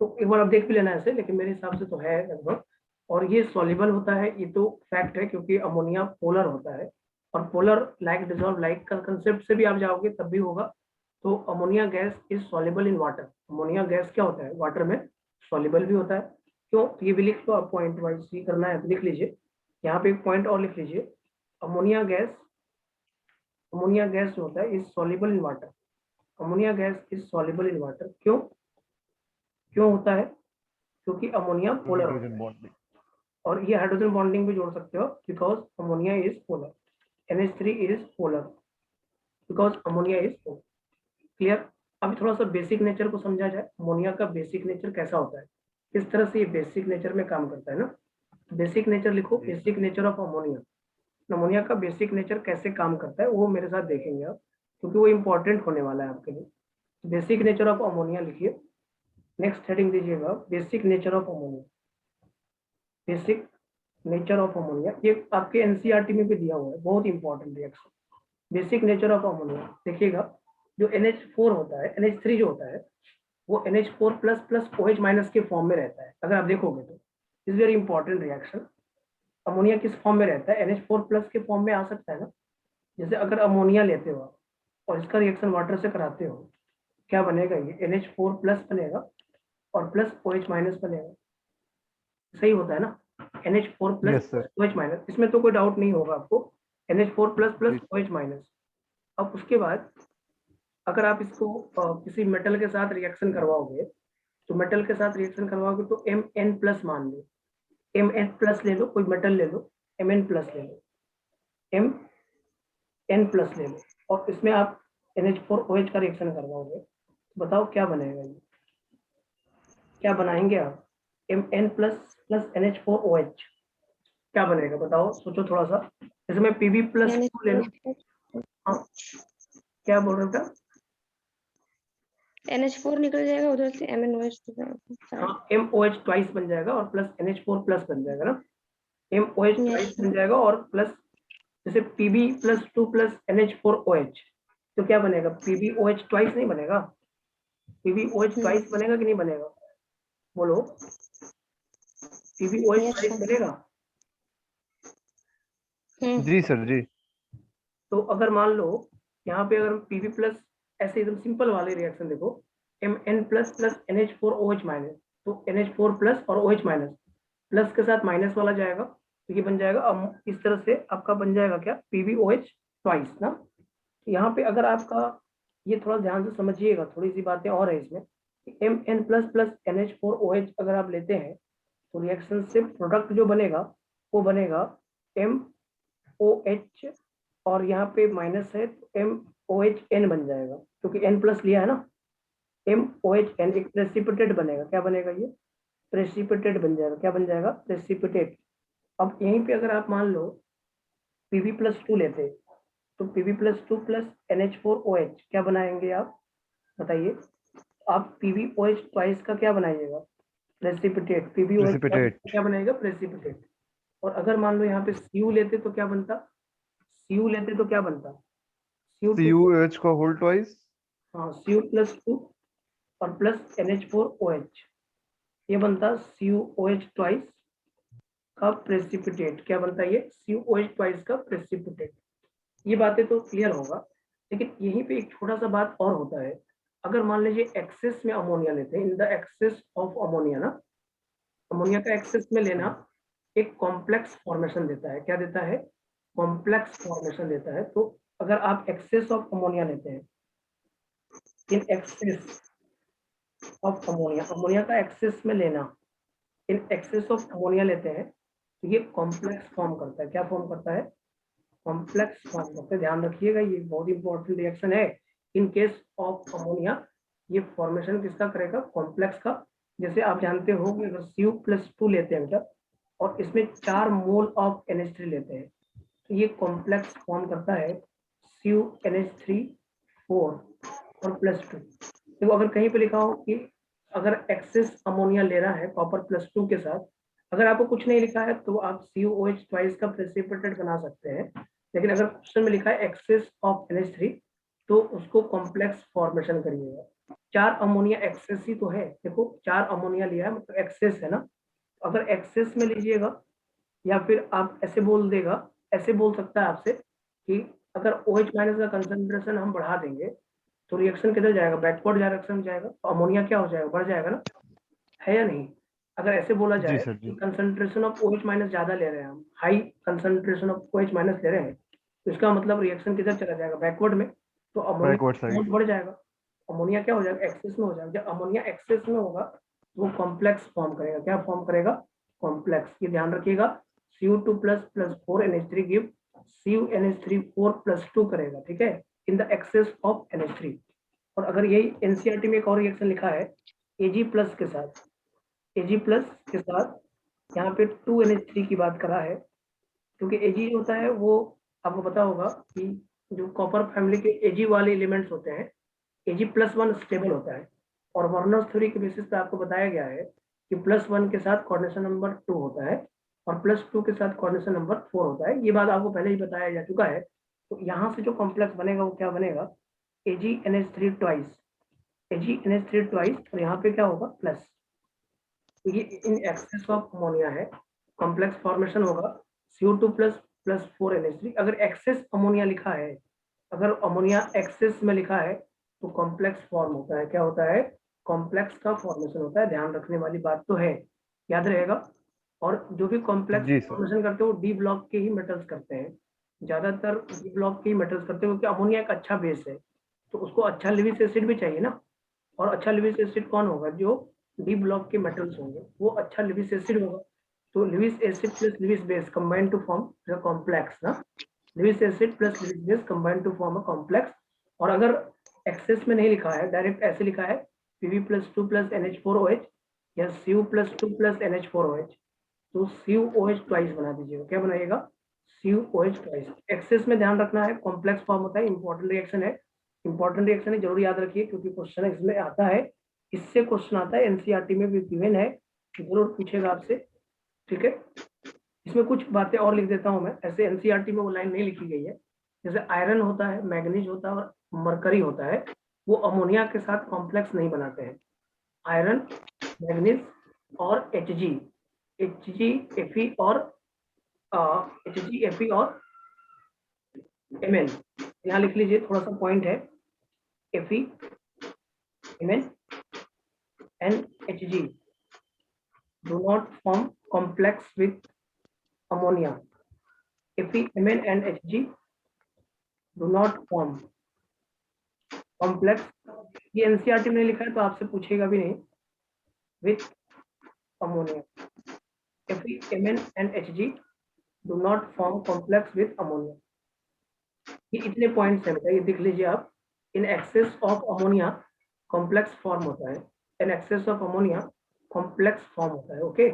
तो एक बार आप देख भी लेना ऐसे, लेकिन मेरे हिसाब से तो है लगभग। और ये सॉल्युबल होता है, ये तो फैक्ट है, क्योंकि अमोनिया पोलर होता है। और पोलर लाइक डिजॉल्व लाइक का कंसेप्ट से भी आप जाओगे तब भी होगा। तो ammonia gas is soluble in water. Ammonia gas क्या होता है? वाटर में सॉल्युबल भी होता है। क्यों? तो ये भी लिख लो आप, पॉइंट वाइज ही करना है तो लिख लीजिए। यहाँ पे एक पॉइंट और लिख लीजिए, अमोनिया गैस जो होता है is soluble in water. Ammonia gas is soluble in water. क्यों होता है? क्योंकि अमोनिया पोलर होता है। Hydrogen bonding. और ये हाइड्रोजन बॉन्डिंग भी जोड़ सकते हो, because ammonia is polar. NH3 is polar because ammonia is polar. Clear? अभी थोड़ा सा बेसिक नेचर को समझा जाए, अमोनिया का बेसिक नेचर कैसा होता है, किस तरह से ये बेसिक नेचर में काम करता है ना। बेसिक नेचर लिखो, basic nature of ammonia. Ammonia का बेसिक नेचर कैसे काम करता है वो मेरे साथ देखेंगे आप, क्योंकि वो इंपॉर्टेंट होने वाला है आपके लिए। बेसिक नेचर ऑफ अमोनिया लिखिए। नेक्स्ट हेडिंग दीजिएगा, basic nature of ammonia. Basic nature of ammonia, ये आपके एनसीईआरटी में भी दिया हुआ है, बहुत important reaction. Basic nature of ammonia देखिएगा, जो NH4 होता है, NH3 जो होता है वो NH4 plus plus OH minus के फॉर्म में रहता है। अगर आप देखोगे तो is very important reaction. Ammonia किस फॉर्म में रहता है? NH4 प्लस के फॉर्म में आ सकता है ना। जैसे अगर अमोनिया लेते हो आप और इसका रिएक्शन वाटर से कराते हो, क्या बनेगा? ये NH4 प्लस बनेगा और प्लस OH माइनस बनेगा। सही होता है ना? NH4 plus yes sir. OH minus, इसमें तो कोई डाउट नहीं होगा आपको। NH4 plus plus OH minus. अब उसके बाद अगर आप इसको किसी मेटल के साथ रिएक्शन करवाओगे, तो मेटल के साथ रिएक्शन करवाओगे तो Mn प्लस मान लो, Mn प्लस ले लो, कोई मेटल ले लो, Mn प्लस ले लो, Mn प्लस ले लो, और इसमें आप NH4OH का रिएक्शन करवाओगे, बताओ क्या बनेगा? ये क्या बनाएंगे आप? Mn प्लस प्लस NH4OH क्या बनेगा? बताओ, सोचो थोड़ा सा। जैसे मैं Pb प्लस ले लो। हाँ, क्या बोल रहे हो बेटा? NH4 निकल जाएगा, उधर से MnOH। हाँ, MOH ट्वाइस बन जाएगा और प्लस NH4 प्लस बन जाएगा ना। MOH twice Yes. बन जाएगा और प्लस, जैसे Pb प्लस 2 प्लस NH4OH, तो क्या बनेगा? PbOH ट्वाइस नहीं बनेगा? PbOH ट्वाइस बनेगा कि नहीं बनेगा? बोलो। PbOH Yes, twice sir. बनेगा। जी सर जी। तो अगर मान लो यहाँ पे अगर Pb प्लस ऐसे एकदम सिंपल वाले रिएक्शन देखो, Mn plus plus NH4OH minus, तो NH4 प्लस और OH माइनस, प्लस के साथ माइनस वाला जाएगा, तो ये बन जाएगा। अब इस तरह से आपका बन जाएगा क्या, PbOH ट्वाइस ना। यहाँ पे अगर आपका ये थोड़ा ध्यान से समझिएगा, थोड़ी सी बातें और है इसमें। Mn प्लस प्लस NH4OH अगर आप लेते हैं तो रिएक्शन से प्रोडक्ट जो बनेगा वो बनेगा MOH, और यहाँ पे माइनस है तो MOHN बन जाएगा, क्योंकि N प्लस लिया है ना। MOHN एक प्रेसिपिटेट बनेगा। क्या बनेगा ये, प्रेसिपिटेट बन जाएगा। क्या बन जाएगा, प्रेसिपिटेट। अब यहीं पे अगर आप मान लो Pb प्लस 2 लेते तो Pb प्लस 2 प्लस NH4OH क्या बनाएंगे आप, बताइए। आप PbOH ट्वाइस का क्या बनाइएगा, प्रेसिपिटेट। PbOH twice precipitate. क्या बनाएगा, प्रेसिपिटेट। और अगर मान लो यहाँ पे Cu लेते तो क्या बनता, Cu लेते तो क्या बनता, Cu2, CuH का होल ट्वाइस। हाँ Cu प्लस 2 और प्लस NH4OH, ये बनता CuOH ट्वाइस का प्रेसिपिटेट। क्या बनता है ये, CuOH ट्वाइस का प्रेसिपिटेट। ये बातें तो क्लियर होगा, लेकिन यहीं पे एक छोटा सा बात और होता है। अगर मान लीजिए एक्सेस में अमोनिया लेते हैं, in the excess of ammonia ना, अमोनिया का एक्सेस में लेना एक कॉम्प्लेक्स फॉर्मेशन देता है। क्या देता है, कॉम्प्लेक्स फॉर्मेशन देता है। तो अगर आप एक्सेस ऑफ अमोनिया लेते हैं, in excess of ammonia, ammonia का एक्सेस में लेना, इन एक्सेस ऑफ अमोनिया लेते हैं तो ये कॉम्प्लेक्स फॉर्म करता है। क्या फॉर्म करता है, कॉम्प्लेक्स फॉर्म करते हैं। ध्यान रखिएगा, ये बहुत इंपॉर्टेंट रिएक्शन है। इन केस ऑफ अमोनिया ये फॉर्मेशन किसका करेगा, कॉम्प्लेक्स का। जैसे आप जानते हो कि अगर Cu प्लस 2 लेते हैं बेटा और इसमें 4 मोल ऑफ NH3 लेते हैं तो ये कॉम्प्लेक्स फॉर्म करता है CuNH3 4 और प्लस 2। देखो अगर कहीं पे लिखा हो कि अगर एक्सेस अमोनिया ले रहा है कॉपर प्लस 2 के साथ, अगर आपको कुछ नहीं लिखा है तो आप CuOH ट्वाइस का प्रेसिपिटेट बना सकते हैं। लेकिन अगर क्वेश्चन में लिखा है एक्सेस ऑफ NH3 तो उसको कॉम्प्लेक्स फॉर्मेशन करिएगा। 4 अमोनिया एक्सेस ही तो है, देखो 4 अमोनिया लिया है मतलब एक्सेस है ना। अगर एक्सेस में लीजिएगा, या फिर आप ऐसे बोल देगा, ऐसे बोल सकता है आपसे कि अगर OH माइनस का कंसंट्रेशन हम बढ़ा देंगे तो रिएक्शन किधर जाएगा, बैकवर्ड डायरेक्शन जाएगा, तो अमोनिया क्या हो जाएगा, बढ़ जाएगा ना, है या नहीं। अगर ऐसे बोला जी जाए सर कि जी। कंसंट्रेशन ऑफ OH माइनस ज्यादा ले रहे हैं हम, high concentration of OH minus ले रहे हैं, तो इसका मतलब रिएक्शन किधर चला जाएगा, बैकवर्ड में, तो बैकवर्ड अमोनिया साइड। बढ़ जाएगा। अमोनिया क्या हो जाएगा, एक्सेस में हो जाएगा। जब अमोनिया एक्सेस में होगा तो वो कॉम्प्लेक्स फॉर्म करेगा। क्या फॉर्म करेगा, कॉम्प्लेक्स। ये ध्यान रखिएगा, Cu2 plus plus 4 NH3 give CuNH3 4 plus 2 करेगा, ठीक है, इन द एक्सेस ऑफ NH3। और अगर यही NCERT में एक और रिएक्शन लिखा है Ag प्लस के साथ, Ag प्लस के साथ यहाँ पे 2NH3 की बात करा है, क्योंकि Ag होता है वो आपको पता होगा कि जो कॉपर फैमिली के Ag वाले एलिमेंट्स होते हैं, Ag प्लस 1 स्टेबल होता है। और वर्नर्स थ्योरी के बेसिस पे आपको बताया गया है कि प्लस 1 के साथ कोऑर्डिनेशन नंबर 2 होता है और प्लस 2 के साथ कोऑर्डिनेशन नंबर 4 होता है। ये बात आपको पहले ही बताया जा चुका है। तो यहाँ से जो कॉम्प्लेक्स बनेगा वो क्या बनेगा, AgNH3 ट्वाइस, AgNH3 ट्वाइस, और यहाँ पे क्या होगा, प्लस। तो ये इन एक्सेस ऑफ अमोनिया है, कॉम्प्लेक्स फॉर्मेशन होगा Cu2 प्लस प्लस 4 NH3। अगर एक्सेस अमोनिया लिखा है, अगर अमोनिया एक्सेस में लिखा है तो कॉम्प्लेक्स फॉर्म होता है। क्या होता है, कॉम्प्लेक्स का फॉर्मेशन होता है। ध्यान रखने वाली बात तो है, याद रहेगा। और जो भी कॉम्प्लेक्स जी सर। फॉर्मेशन करते हैं वो डी ब्लॉक के ही मेटल्स करते हैं, ज्यादातर डी ब्लॉक के ही मेटल्स करते हैं, क्योंकि अमोनिया एक अच्छा बेस है तो उसको अच्छा लिविस एसिड भी चाहिए ना। और अच्छा लिविस एसिड कौन होगा, जो डी ब्लॉक के मेटल्स होंगे वो अच्छा लिविस एसिड होगा। तो Lewis acid plus Lewis base combine to form complex ना, Lewis acid plus Lewis base combine to form a complex. और अगर एक्सेस में नहीं लिखा है, डायरेक्ट ऐसे लिखा है Pb प्लस 2 प्लस NH4OH या Cu प्लस 2 प्लस NH4OH, तो CuOH ट्वाइस बना दीजिएगा। क्या बनाइएगा, CuOH ट्वाइस। एक्सेस में ध्यान रखना है, कॉम्प्लेक्स फॉर्म होता है, इंपॉर्टेंट रिएक्शन है, इंपॉर्टेंट रिएक्शन है, जरूर याद रखिए, क्योंकि क्वेश्चन इसमें आता है, इससे क्वेश्चन आता है, NCERT में भी गिवन है, जरूर पूछेगा आपसे, ठीक है। इसमें कुछ बातें और लिख देता हूं मैं, ऐसे NCERT में वो लाइन नहीं लिखी गई है। जैसे आयरन होता है, मैग्नीज होता है और मरकरी होता है, वो अमोनिया के साथ कॉम्प्लेक्स नहीं बनाते हैं। आयरन, मैग्नीज और Hg HG, Fe और HG, Fe और Mn। यहाँ लिख लीजिए, थोड़ा सा पॉइंट है, Fe, Mn and Hg do not form complex with ammonia. Fe, Mn and Hg do not form complex, ये एनसीईआरटी में लिखा है तो आपसे पूछेगा भी नहीं, with ammonia. Fe, Mn and Hg do not form complex with ammonia. ये इतने पॉइंट्स हैं बेटा, ये देख लीजिए आप। In excess of ammonia complex form होता है, in excess of ammonia complex form होता है। ओके,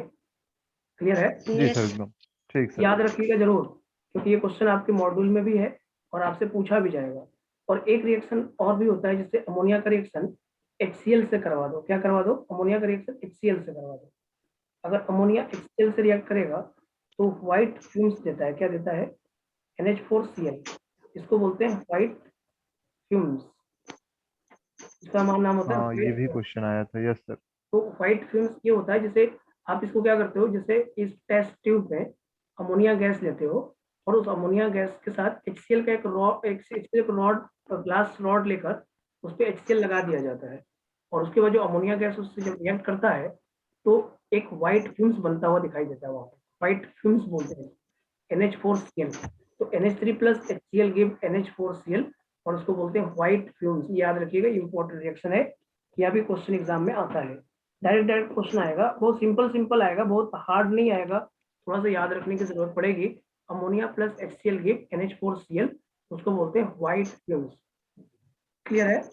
क्लियर है? जी सर Yes. एकदम ठीक सर। याद रखिएगा जरूर, क्योंकि ये क्वेश्चन आपके मॉड्यूल में भी है और आपसे पूछा भी जाएगा। और एक रिएक्शन और भी होता है जिससे अमोनिया का रिएक्शन HCl से करवा दो। क्या करवा दो? अमोनिया का रिएक्शन HCl से करवा दो। अगर अमोनिया HCl से रिएक्ट करेगा तो व्हाइट फ्यूम्स देता है। क्या देता है? NH4Cl। इसको बोलते हैं व्हाइट फ्यूम्स, इसका नाम होता है हाँ ये white भी fumes। क्वेश्चन आया था, यस सर। तो व्हाइट फ्यूम्स ये होता है, जैसे आप इसको क्या करते हो, जैसे इस टेस्ट ट्यूब में अमोनिया गैस लेते हो और उस अमोनिया गैस के साथ HCl का एक रॉड, ग्लास रॉड लेकर उस पर HCl लगा दिया जाता है और उसके बाद जो अमोनिया गैस उससे जब रिएक्ट करता है तो एक व्हाइट फ्यूम्स बनता हुआ दिखाई देता है। वहाँ व्हाइट फ्यूम्स बोलते हैं, NH4Cl। तो NH3 plus HCl give NH4Cl और उसको बोलते हैं व्हाइट फ्यूम्स। याद रखिएगा, इंपॉर्टेंट रिएक्शन है, यह भी क्वेश्चन एग्जाम में आता है। डायरेक्ट क्वेश्चन आएगा, बहुत सिंपल आएगा, बहुत हार्ड नहीं आएगा, थोड़ा सा याद रखने की जरूरत पड़ेगी। Ammonia plus HCl give NH4Cl, उसको बोलते हैं व्हाइट फ्यूम्स। क्लियर है?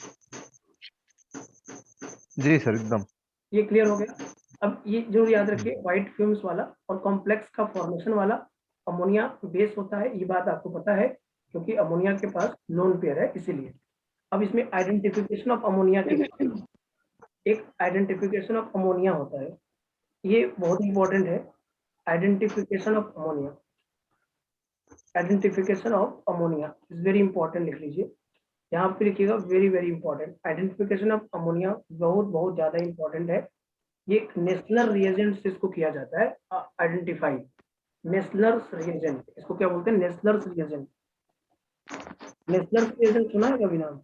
जी सर एकदम। ये क्लियर हो गया। अब ये जरूर याद रखिए, व्हाइट फ्यूम्स वाला और कॉम्प्लेक्स का फॉर्मेशन वाला अमोनिया बेस होता है, ये बात आपको पता है क्योंकि अमोनिया के पास लोन पेयर है इसीलिए। अब इसमें आइडेंटिफिकेशन ऑफ अमोनिया के एक आइडेंटिफिकेशन ऑफ अमोनिया होता है, ये बहुत इंपॉर्टेंट है। Identification of ammonia, identification of ammonia is very important, लिख लीजिए यहाँ पे, लिखिएगा very important. Identification of ammonia बहुत ज्यादा इंपॉर्टेंट है। ये नेशनल रिएजेंट से इसको किया जाता है आइडेंटिफाई। नेशनल रिएजेंट, इसको क्या बोलते हैं? National reagent. नेशनल रिएजेंट सुना है कभी नाम?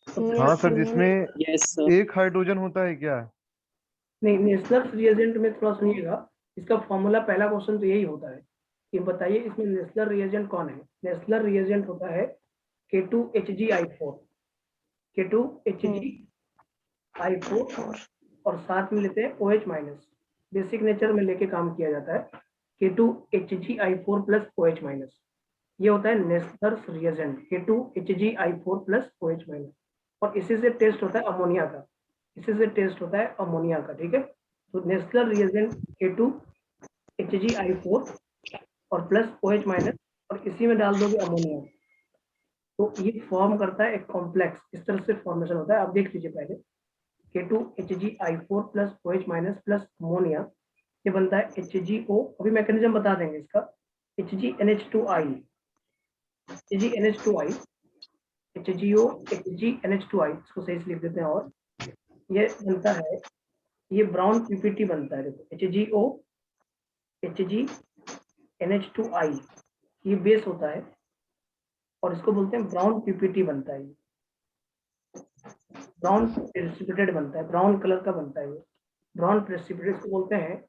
हाँ Yes, सर, मैंने- जिसमें यस सर। एक हाइड्रोजन होता है क्या? नहीं, नेशनल रिएजेंट में थोड़ा सुनिएगा, इसका फॉर्मूला पहला क्वेश्चन तो यही होता है कि बताइए इसमें नेशनल रिएजेंट कौन है। नेशनल रिएजेंट होता है K2HgI4, K2HgI4 और साथ में लेते हैं OH माइनस, बेसिक नेचर में लेके काम किया जाता है। K2HgI4 प्लस OH माइनस, ये होता है national reagent K2HgI4 plus OH minus. और इसी से टेस्ट होता है अमोनिया का, इसी से टेस्ट होता है अमोनिया का। ठीक है, तो नेशनल रिएजेंट K2HgI4 और प्लस OH माइनस और इसी में डाल दोगे अमोनिया, तो ये फॉर्म करता है एक कॉम्प्लेक्स। इस तरह से फॉर्मेशन होता है। आप देख लीजिए पहले, K2HgI4 plus OH minus plus ammonia, ये बनता है HgO। अभी मैकेनिज्म बता देंगे इसका। HgNH2I, HgNH2I, HgO, HgNH2I, इसको सही से लिख देते हैं। और ये बनता है, ये ब्राउन पीपीटी बनता है। देखो HgO, HgNH2I, ये बेस होता है और इसको बोलते हैं ब्राउन पीपीटी बनता है। ब्राउन प्रेसिपिटेट बनता है, ब्राउन कलर का बनता है। ये ब्राउन प्रेसिपिटेट इसको बोलते हैं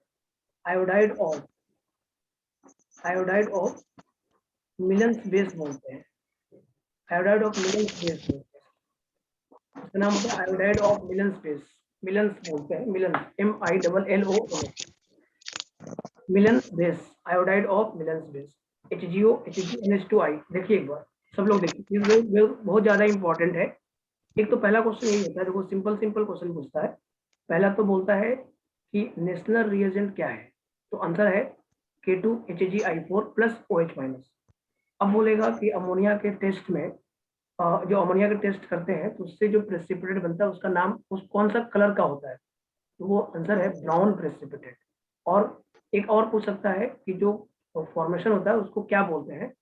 आयोडाइड ऑफ मिलन्स बेस बोलते हैं। आयोडाइड ऑफ मिलन्स बेस बोलते हैं, इसका नाम होता है iodide of Millon's base. Millon's बोलते हैं, Millon's, MILLON, Millon's base, iodide of Millon's base, HgO, HgNH2I। देखिए एक बार, सब लोग देखिए, ये बहुत ज्यादा इंपॉर्टेंट है। एक तो पहला क्वेश्चन यही होता है, देखो सिंपल क्वेश्चन पूछता है। पहला तो बोलता है कि नेशनल रिएजेंट क्या है, तो आंसर है K2HgI4 प्लस OH माइनस। अब बोलेगा कि अमोनिया के टेस्ट में जो अमोनिया के टेस्ट करते हैं तो उससे जो प्रेसिपिटेट बनता है उसका नाम उस कौन सा कलर का होता है, तो वो आंसर है ब्राउन प्रेसिपिटेट। और एक और पूछ सकता है कि जो फॉर्मेशन होता है उसको क्या बोलते हैं,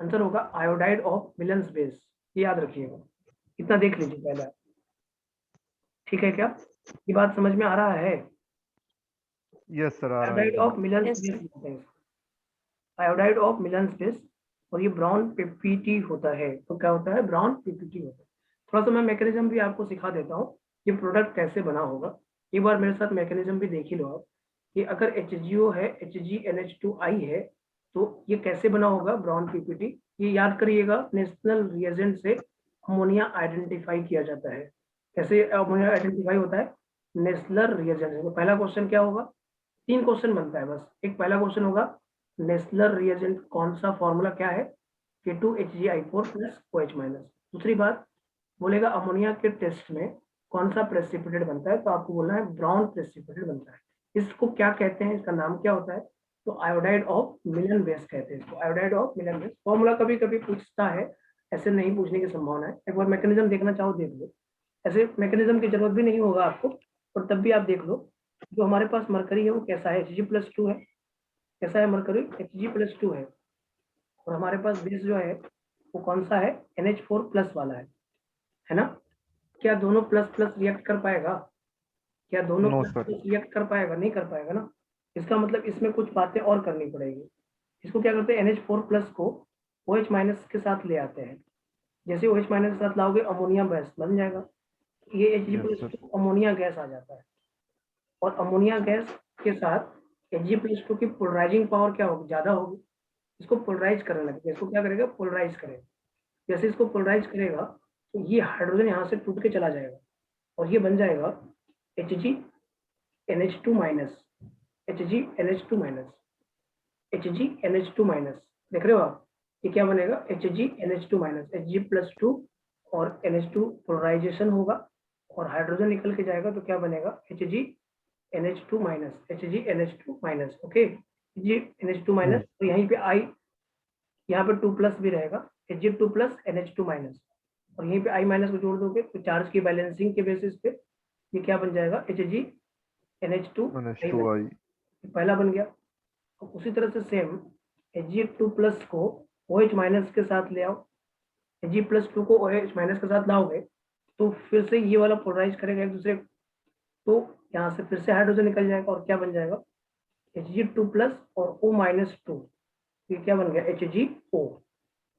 आंसर होगा आयोडाइड ऑफ मिलन्स बेस। ये याद रखिएगा, इतना देख लीजिए पहले। ठीक है क्या? ये बात समझ में आ रहा है? यस सर, आ रहा आयोडाइड है। Of Milan Yes, base sir. बोलते हैं, आयोडाइड ऑफ मिलन बेस। और ये ब्राउन पीपीटी होता है, तो क्या होता है, ब्राउन पीपीटी होता है। थोड़ा सा मैं मैकेनिज्म भी आपको सिखा देता हूँ, ये प्रोडक्ट कैसे बना होगा। एक बार मेरे साथ मैकेनिज्म भी देख ही लो आप, कि अगर HgO है, HgNH2I है, तो ये कैसे बना होगा ब्राउन पीपीटी। ये याद करिएगा, नेशनल रिएजेंट से अमोनिया आइडेंटिफाई किया जाता है। कैसे अमोनिया आइडेंटिफाई होता है, नेशनल रिएजेंट से। तो पहला क्वेश्चन क्या होगा, 3 क्वेश्चन बनता है बस। एक पहला क्वेश्चन होगा, नेशनल रिएजेंट कौन सा, फॉर्मूला क्या है, K2HgI4 + OH-। दूसरी बात बोलेगा, अमोनिया के टेस्ट में कौन सा प्रेसिपिटेट बनता है, तो आपको बोलना है ब्राउन प्रेसिपिटेट बनता है। इसको क्या कहते हैं, इसका नाम क्या होता है, तो आयोडाइड ऑफ मिलन बेस कहते हैं इसको, iodide of Milan base. Formula कभी कभी पूछता है, ऐसे नहीं पूछने की संभावना है। एक बार मैकेनिज्म देखना चाहो देख लो, ऐसे मैकेनिज्म की जरूरत भी नहीं होगा आपको, और तब भी आप देख लो। जो हमारे पास मरकरी है वो कैसा है, Hg+2 है। कैसा है मरकरी, Hg+2 है। और हमारे पास बेस जो है वो कौन सा है, NH4+ वाला है ना। क्या दोनों प्लस प्लस रिएक्ट कर पाएगा, क्या दोनों No, plus sir. Plus react कर पाएगा, नहीं कर पाएगा ना। इसका मतलब इसमें कुछ बातें और करनी पड़ेगी। इसको क्या करते हैं, NH4+ को OH- के साथ ले आते हैं। जैसे OH- के साथ लाओगे अमोनिया गैस बन जाएगा, ये Yes, sir. Hg+2 ammonia gas आ जाता है। और अमोनिया गैस के साथ Hg+2 की पोलराइजिंग पावर क्या होगी, ज्यादा होगी। इसको पोलराइज करने लगेगा, इसको क्या करेगा, पोलराइज करेगा। जैसे इसको पोलराइज करेगा तो ये हाइड्रोजन यहाँ से टूट के चला जाएगा, और ये बन जाएगा HgNH2-, HgNH2-, HgNH2-। देख रहे हो आप, ये क्या बनेगा, HgNH2-, Hg+2 और NH2 पोलराइजेशन होगा, और हाइड्रोजन निकल के जाएगा, तो क्या बनेगा, HgNH2-, HgNH2-। Okay, HgNH2-। तो यहीं पे I, यहाँ पे 2+ भी रहेगा, Hg2 + NH2-। और यहीं पे I- को जोड़ दोगे तो चार्ज की बैलेंसिंग के बेसिस पे ये क्या बन जाएगा, HgNH2I। NH2I. पहला बन गया। तो उसी तरह से सेम Hg2+ को OH- के साथ ले आओ, Hg+2 को OH- के साथ लाओगे तो फिर से ये वाला पोलराइज करेगा एक दूसरे, तो यहाँ से फिर से हाइड्रोजन निकल जाएगा, और क्या बन जाएगा, Hg2+ और O-2। ये क्या बन गया, HgO।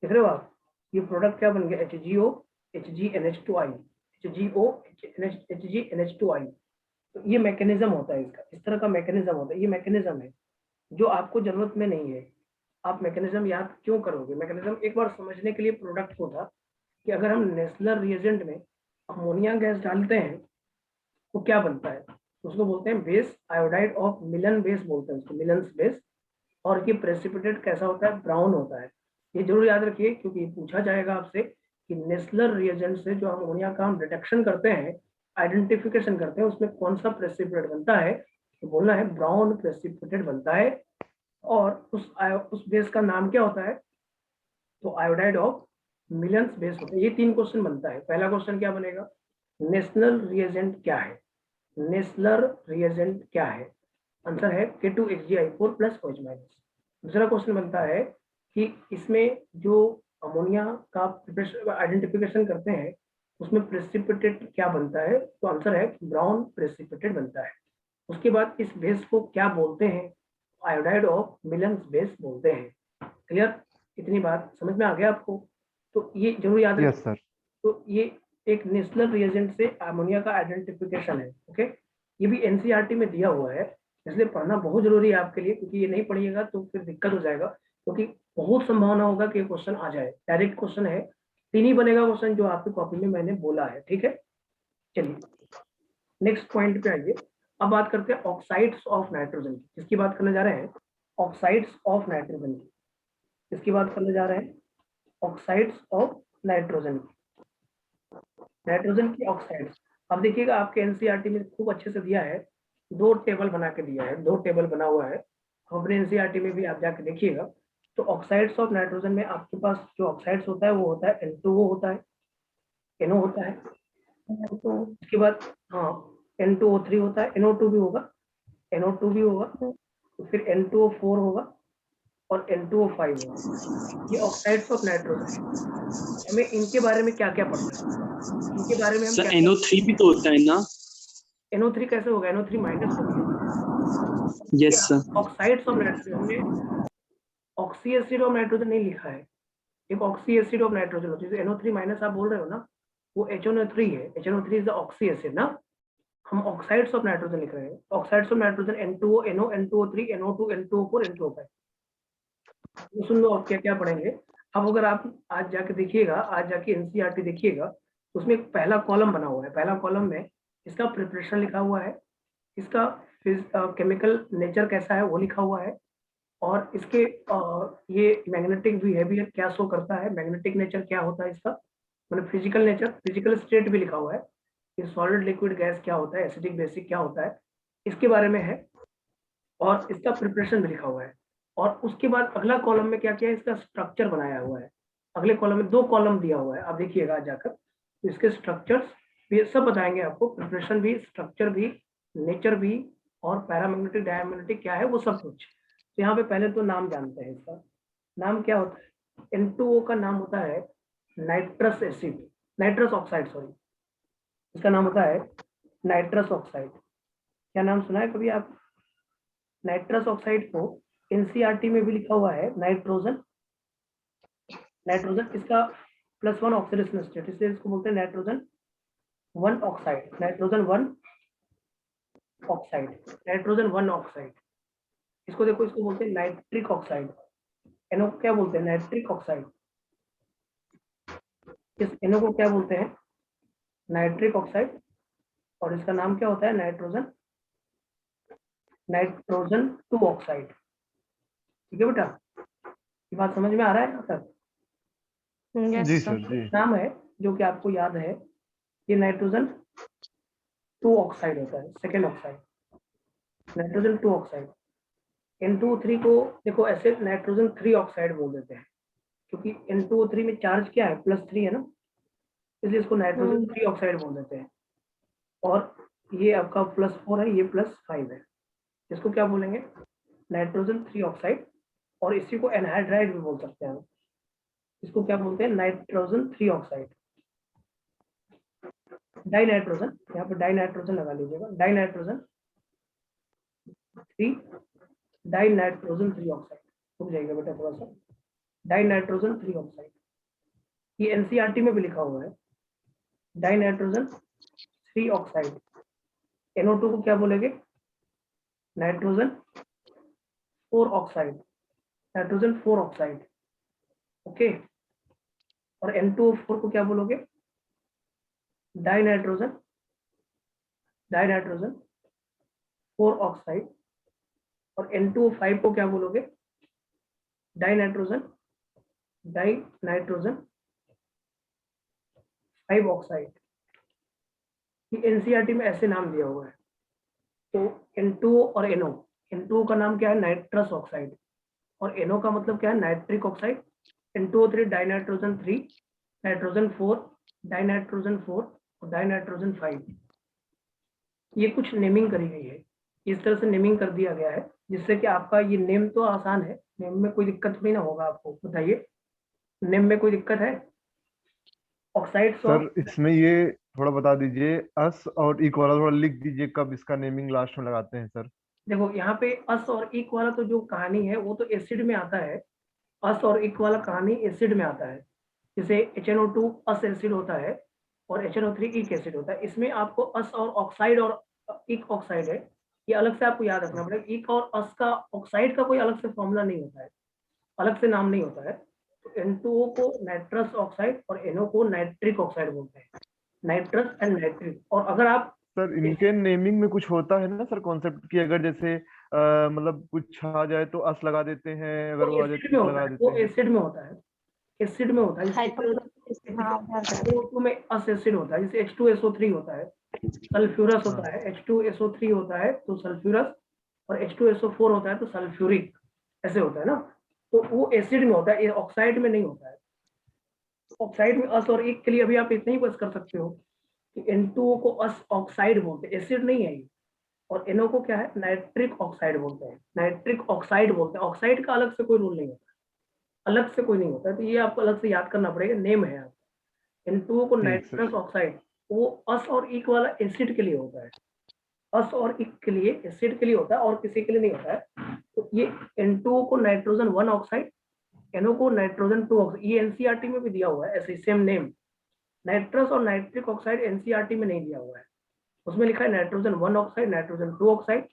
देख रहे हो आप, ये प्रोडक्ट क्या बन गया, HgO, HgNH2I, HgO, HgNH2I। तो ये मैकेनिज्म होता है इसका, इस तरह का मैकेनिज्म होता है। ये मैकेनिज्म है जो आपको जरूरत में नहीं है। आप मैकेनिज्म याद क्यों करोगे, मैकेनिज्म एक बार समझने के लिए प्रोडक्ट को था, कि अगर हम नेशनल रिएजेंट में अमोनिया गैस डालते हैं तो क्या बनता है, उसको बोलते हैं base, iodide of Milan base बोलते हैं उसको, मिलन बेस। और ये प्रेसिपिटेट कैसा होता है, ब्राउन होता है। ये जरूर याद रखिए, क्योंकि ये पूछा जाएगा आपसे कि नेशनल रिएजेंट से जो अमोनिया का हम डिटेक्शन करते हैं, आइडेंटिफिकेशन करते हैं, उसमें कौन सा प्रेसिपिटेट बनता है, तो बोलना है ब्राउन प्रेसिपिटेट बनता है। और उस बेस का नाम क्या होता है, तो आयोडाइड ऑफ मिलन बेस होता है। ये 3 क्वेश्चन बनता है। पहला क्वेश्चन क्या बनेगा, नेशनल रिएजेंट क्या है, नेशनल रिएजेंट क्या है, आंसर है K2HgI4 + OH-। दूसरा क्वेश्चन बनता है कि इसमें जो अमोनिया का आइडेंटिफिकेशन करते हैं उसमें प्रेसिपिटेट क्या बनता है, तो आंसर है ब्राउन प्रेसिपिटेट बनता है। उसके बाद इस बेस को क्या बोलते हैं, आयोडाइड ऑफ मिलन बेस बोलते हैं। क्लियर, इतनी बात समझ में आ गया आपको, तो ये जरूर याद Yes, रखिए। sir. तो ये एक नेशनल रिएजेंट से अमोनिया का आइडेंटिफिकेशन है। ओके, ये भी एनसीईआरटी में दिया हुआ है, इसलिए पढ़ना बहुत जरूरी है आपके लिए, क्योंकि ये नहीं पढ़िएगा तो फिर दिक्कत हो जाएगा, क्योंकि बहुत संभावना होगा कि क्वेश्चन आ जाए। डायरेक्ट क्वेश्चन है, 3 ही बनेगा क्वेश्चन जो आपकी कॉपी में मैंने बोला है। ठीक है, चलिए नेक्स्ट पॉइंट पे आइए। अब बात करते हैं ऑक्साइड्स ऑफ नाइट्रोजन की। किसकी बात करने जा रहे हैं, ऑक्साइड्स ऑफ नाइट्रोजन की। किसकी बात करने जा रहे हैं, ऑक्साइड्स ऑफ नाइट्रोजन की, नाइट्रोजन की ऑक्साइड्स। अब देखिएगा आपके एनसीईआरटी में खूब अच्छे से दिया है, 2 टेबल बना के दिया है, 2 टेबल बना हुआ है। अपने एनसीईआरटी में भी आप जाके देखिएगा। तो ऑक्साइड्स ऑफ नाइट्रोजन में आपके पास जो ऑक्साइड्स होता है वो होता है N2O होता है, NO होता है, उसके बाद हाँ N2O3 होता है, NO2 भी होगा, NO2 भी होगा, तो फिर N2O4 होगा और N2O5 होगा। ये ऑक्साइड्स ऑफ नाइट्रोजन। हमें इनके बारे में क्या क्या पढ़ना है, इनके बारे में हम सर क्या, NO3 भी तो होता है ना, NO3 कैसे होगा, NO3- होगा, yes sir. Oxides of nitrogen, हमने ऑक्सी एसिड ऑफ नाइट्रोजन नहीं लिखा है, एक ऑक्सी एसिड ऑफ नाइट्रोजन होती है, NO3 माइनस आप बोल रहे हो ना, वो HNO3 है, HNO3 is the oxy acid ना, हम ऑक्साइड्स ऑफ नाइट्रोजन लिख रहे हैं, oxides of nitrogen N2O, NO, N2O3, NO2, N2O4, N2O5। तो सुन लो आप क्या क्या पढ़ेंगे। अब अगर आप आज जाके देखिएगा, आज जाके NCERT देखिएगा, उसमें एक पहला कॉलम बना हुआ है, पहला कॉलम में इसका प्रिपरेशन लिखा हुआ है, इसका केमिकल नेचर कैसा है वो लिखा हुआ है, और इसके ये मैग्नेटिक बिहेवियर क्या शो करता है, मैग्नेटिक नेचर क्या होता है इसका, मतलब फिजिकल नेचर, फिजिकल स्टेट भी लिखा हुआ है, ये सॉलिड लिक्विड गैस क्या होता है, एसिडिक बेसिक क्या होता है, इसके बारे में है, और इसका प्रिपरेशन भी लिखा हुआ है। और उसके बाद अगला कॉलम में क्या किया है, इसका स्ट्रक्चर बनाया हुआ है, अगले कॉलम में 2 कॉलम दिया हुआ है, आप देखिएगा जाकर, तो इसके स्ट्रक्चर्स ये सब बताएंगे आपको, प्रिपरेशन भी, स्ट्रक्चर भी, नेचर भी, और पैरामैग्नेटिक डायमैग्नेटिक क्या है वो सब कुछ। तो यहाँ पे पहले तो नाम जानते हैं, इसका नाम क्या होता है, N2O का नाम होता है nitrous acid, nitrous oxide, sorry, इसका नाम होता है नाइट्रस ऑक्साइड। क्या नाम सुना है कभी आप? नाइट्रस ऑक्साइड को NCERT में भी लिखा हुआ है नाइट्रोजन, नाइट्रोजन इसका +1 ऑक्सीडेशन स्टेट, इसलिए इसको बोलते हैं nitrogen 1 oxide, nitrogen 1 oxide, nitrogen 1 oxide. इसको देखो, इसको बोलते हैं नाइट्रिक ऑक्साइड, NO को क्या बोलते हैं, नाइट्रिक ऑक्साइड, इस NO को क्या बोलते हैं, नाइट्रिक ऑक्साइड, और इसका नाम क्या होता है, नाइट्रोजन 2 ऑक्साइड। ठीक है बेटा, ये बात समझ में आ रहा है यहाँ तक? Yes, जी sir. सर जी। नाम है जो कि आपको याद है, ये नाइट्रोजन 2 ऑक्साइड होता है, second oxide, nitrogen 2 oxide. N2O3 को देखो ऐसे नाइट्रोजन 3 ऑक्साइड बोल देते हैं, क्योंकि N2O3 में चार्ज क्या है, +3 है ना, इसलिए इसको नाइट्रोजन 3 ऑक्साइड बोल देते हैं। और ये आपका +4 है, ये +5 है, इसको क्या बोलेंगे, नाइट्रोजन 3 ऑक्साइड, और इसी को एनहाइड्राइड भी बोल सकते हैं, इसको क्या बोलते हैं, नाइट्रोजन 3 ऑक्साइड, डाई नाइट्रोजन, यहाँ पे डाई नाइट्रोजन लगा लीजिएगा, die nitrogen 3, die nitrogen 3 oxide, रुक जाइएगा बेटा थोड़ा सा, डाई नाइट्रोजन 3 ऑक्साइड, ये NCERT में भी लिखा हुआ है, डाई नाइट्रोजन 3 ऑक्साइड। NO2 को क्या बोलेंगे, nitrogen 4 oxide, nitrogen 4 oxide, okay. और N2O4 को क्या बोलोगे, डाई नाइट्रोजन 4 ऑक्साइड, और N2O5 को क्या बोलोगे, डाई नाइट्रोजन 5 ऑक्साइड। ये NCERT में ऐसे नाम दिया हुआ है। तो N2O और NO, N2O का नाम क्या है, नाइट्रस ऑक्साइड, और NO का मतलब क्या है, nitric oxide. N2O3 dinitrogen 3, nitrogen 4, dinitrogen 4 और डाइनाइट्रोजन 5। ये कुछ नेमिंग करी गई है, इस तरह से नेमिंग कर दिया गया है जिससे कि आपका ये नेम तो आसान है, नेम में कोई दिक्कत भी ना होगा आपको, बताइए नेम में कोई दिक्कत है? ऑक्साइड्स सर इसमें ये थोड़ा बता दीजिए, अस और इक वाला थोड़ा लिख दीजिए, कब इसका नेमिंग लास्ट में लगाते हैं सर? देखो यहाँ पे अस और इक वाला तो जो कहानी है वो तो एसिड में आता है, अस और इक वाला कहानी एसिड में आता है, जैसे HNO2 अस एसिड होता है और HNO3 इक एसिड होता है। इसमें आपको अस और ऑक्साइड और इक ऑक्साइड है, ये अलग से आपको याद रखना पड़ेगा। इक और अस का ऑक्साइड का कोई अलग से फॉर्मूला नहीं होता है, अलग से नाम नहीं होता है। तो N2O को नाइट्रस ऑक्साइड और NO को नाइट्रिक ऑक्साइड बोलते हैं, नाइट्रस एंड नाइट्रिक। और अगर आप सर इनके नेमिंग में कुछ होता है ना सर कॉन्सेप्ट की, अगर जैसे मतलब कुछ आ जाए तो अस लगा देते हैं, अगर वो आ जाए एसिड तो में इक होता लगा है, देते वो हैं। एसिड में होता है, एसिड में होता है। HNO2 में अस एसिड होता है, जैसे H2SO3 होता है, सल्फ्यूरस होता है, H2SO3 होता है तो सल्फ्यूरस, और H2SO4 होता है तो सल्फ्यूरिक, ऐसे होता है ना। तो वो एसिड में होता है, ये ऑक्साइड में नहीं होता है। ऑक्साइड में अस और इक के लिए अभी आप इतना ही बस कर सकते हो कि N2O को अस ऑक्साइड बोलते हैं, एसिड नहीं है ये। और NO को क्या है, नाइट्रिक ऑक्साइड बोलते हैं, नाइट्रिक ऑक्साइड बोलते हैं। ऑक्साइड का अलग से कोई रूल नहीं होता, अलग से कोई नहीं होता है, तो ये आपको अलग से याद करना पड़ेगा, नेम है आपका। N2O को ठीक नाइट्रस सर। ऑक्साइड, वो अस और इक वाला एसिड के लिए होता है, अस और इक के लिए, एसिड के लिए होता है और किसी के लिए नहीं होता है। तो ये N2O को नाइट्रोजन 1 ऑक्साइड, NO को नाइट्रोजन 2 ऑक्साइड, ये एनसीईआरटी में भी दिया हुआ है ऐसे सेम नेम। नाइट्रस और नाइट्रिक ऑक्साइड एनसीईआरटी में नहीं दिया हुआ है, उसमें लिखा है nitrogen 1 oxide, nitrogen 2 oxide,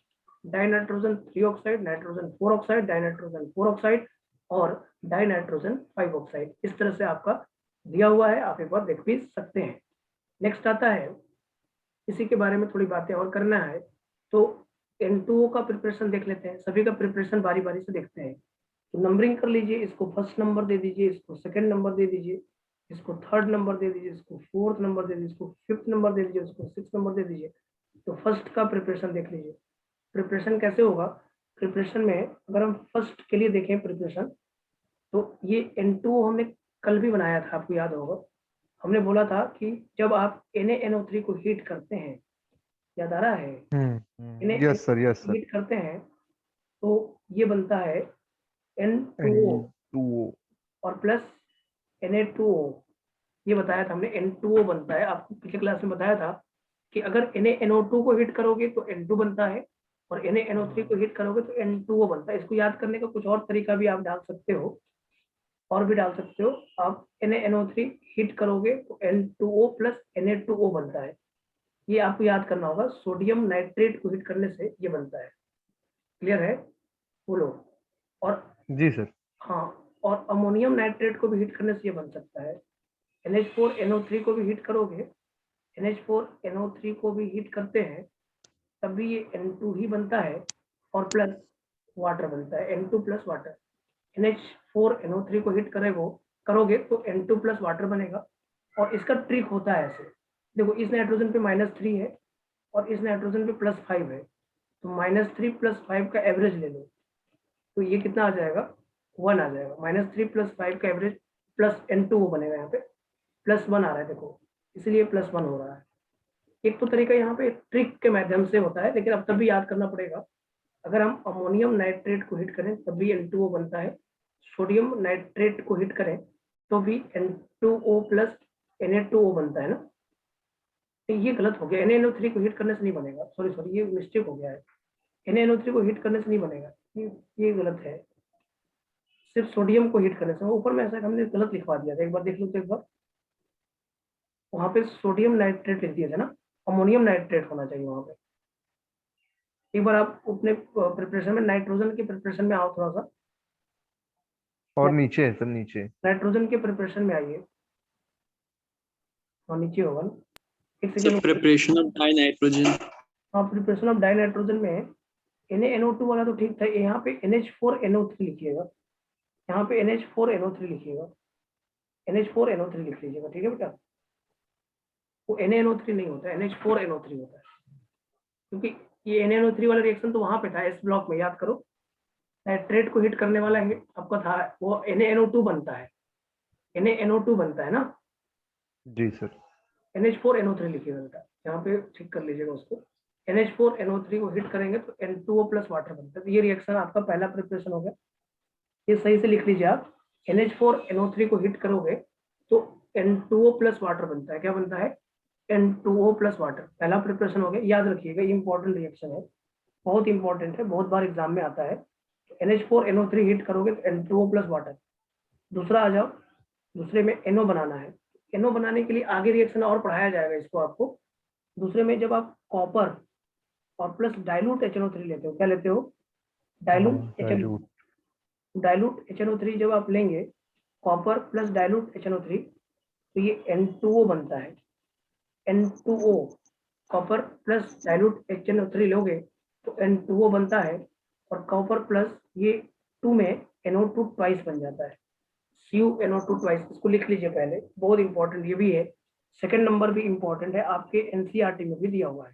dinitrogen 3 oxide, nitrogen 4 oxide, dinitrogen 4 oxide और डाइनाइट्रोजन 5 ऑक्साइड। इस तरह से आपका दिया हुआ है, आप एक बार देख भी सकते हैं। नेक्स्ट आता है, इसी के बारे में थोड़ी बातें और करना है, तो N2O का प्रिपरेशन देख लेते हैं। सभी का प्रिपरेशन बारी बारी से देखते हैं। तो नंबरिंग कर लीजिए, इसको फर्स्ट नंबर दे दीजिए, इसको सेकंड नंबर दे दीजिए, इसको थर्ड नंबर दे दीजिए, इसको फोर्थ नंबर दे दीजिए, इसको फिफ्थ नंबर दे दीजिए, इसको सिक्स नंबर दे दीजिए। तो फर्स्ट का प्रिपरेशन देख लीजिए। प्रिपरेशन कैसे होगा? प्रिपरेशन में अगर हम फर्स्ट के लिए देखें प्रिपरेशन, तो ये N2O हमने कल भी बनाया था, आपको याद होगा। हमने बोला था कि जब आप NaNO3 को हीट करते हैं, याद आ रहा है? Yes sir, yes sir. Heat करते हैं तो ये बनता है N2O N2O और प्लस Na2O। ये बताया था हमने, N2O बनता है। आपको पिछले क्लास में बताया था कि अगर NaNO2 को हिट करोगे तो N2 बनता है और NaNO3 को हिट करोगे तो N2O बनता है। इसको याद करने का कुछ और तरीका भी आप डाल सकते हो, और भी डाल सकते हो। आप NaNO3 हिट करोगे तो N2O प्लस Na2O बनता है। ये आपको याद करना होगा, सोडियम नाइट्रेट को हिट करने से ये बनता है। क्लियर है? बोलो। और जी सर। हाँ, और अमोनियम नाइट्रेट को भी हिट करने से ये बन सकता है। NH4NO3 को भी हिट करोगे, NH4NO3 को भी हिट करते हैं, तब भी ये N2 ही बनता है और प्लस वाटर बनता है, N2 प्लस वाटर। NH4NO3 को हिट करोगे तो N2 प्लस वाटर बनेगा। और इसका ट्रिक होता है ऐसे, देखो इस नाइट्रोजन पे -3 है और इस नाइट्रोजन पे +5 है, तो -3 + 5 का एवरेज ले लो, तो ये कितना आ जाएगा? 1 आ जाएगा। -3 + 5 का एवरेज प्लस N2O बनेगा, यहाँ पे +1 आ रहा है, देखो इसलिए +1 हो रहा है। एक तो तरीका यहाँ पे ट्रिक के माध्यम से होता है, लेकिन अब तब भी याद करना पड़ेगा। अगर हम अमोनियम नाइट्रेट को हिट करें तब भी N2O बनता है, सोडियम नाइट्रेट को हिट करें तो भी N2O प्लस Na2O बनता है ना। तो ये गलत हो गया, NaNO3 को हिट करने से नहीं बनेगा, सॉरी ये मिस्टेक हो गया है। NaNO3 को हिट करने से नहीं बनेगा, ये गलत है। सिर्फ सोडियम को हिट करने से। ऊपर में ऐसा हमने गलत लिखवा दिया था, एक बार देख लो तो। एक बार वहां पे सोडियम नाइट्रेट लिख दिया था ना, अमोनियम नाइट्रेट होना चाहिए वहां पे। एक बार आप अपने प्रिपरेशन में नाइट्रोजन के प्रिपरेशन में आओ थोड़ा सा, और नीचे है सर, नीचे। नाइट्रोजन के प्रिपरेशन में आइए, और नीचे होगा ना, एक sir second. Preparation of die nitrogen. हाँ, प्रिपरेशन ऑफ डाई नाइट्रोजन में NaNO2 वाला तो ठीक था, यहाँ पे NH4NO3 लिखिएगा, यहाँ पे NH4NO3 लिखिएगा, NH4NO3 लिख लीजिएगा, ठीक है बेटा। वो NaNO3 नहीं होता है, NH4NO3 होता है, क्योंकि ये NaNO3 वाला रिएक्शन तो वहां पे था एस ब्लॉक में, याद करो। नाइट्रेट को हिट करने वाला है आपका था, वो NaNO2 बनता है, NaNO2 बनता है ना। जी सर। NH4NO3 लिखिएगा बेटा, यहाँ पे ठीक कर लीजिएगा उसको। NH4NO3 को हिट करेंगे तो N2O प्लस वाटर बनता है। तो ये रिएक्शन आपका पहला प्रिपरेशन हो गया, ये सही से लिख लीजिए आप। NH4NO3 को हिट करोगे तो N2O प्लस वाटर बनता है। क्या बनता है? N2O plus water. पहला प्रिपरेशन हो गया, याद रखिएगा, ये इंपॉर्टेंट रिएक्शन है, बहुत इंपॉर्टेंट है, बहुत बार एग्जाम में आता है। NH4NO3 हिट करोगे तो N2O प्लस वाटर। दूसरा आ जाओ, दूसरे में NO बनाना है। NO बनाने के लिए आगे रिएक्शन और पढ़ाया जाएगा इसको आपको। दूसरे में जब आप कॉपर और प्लस डाइल्यूट HNO3 लेते हो, क्या लेते हो? डाइल्यूट HNO3 जब आप लेंगे, कॉपर प्लस डाइल्यूट HNO3, तो ये N2O बनता है। N2O, copper plus dilute HNO3 लोगे तो N2O बनता है, और कॉपर प्लस ये 2 में NO2 ट्वाइस बन जाता है, CuNO2 ट्वाइस। इसको लिख लीजिए पहले, बहुत इंपॉर्टेंट ये भी है। सेकंड नंबर भी इंपॉर्टेंट है, आपके एनसीईआरटी में भी दिया हुआ है।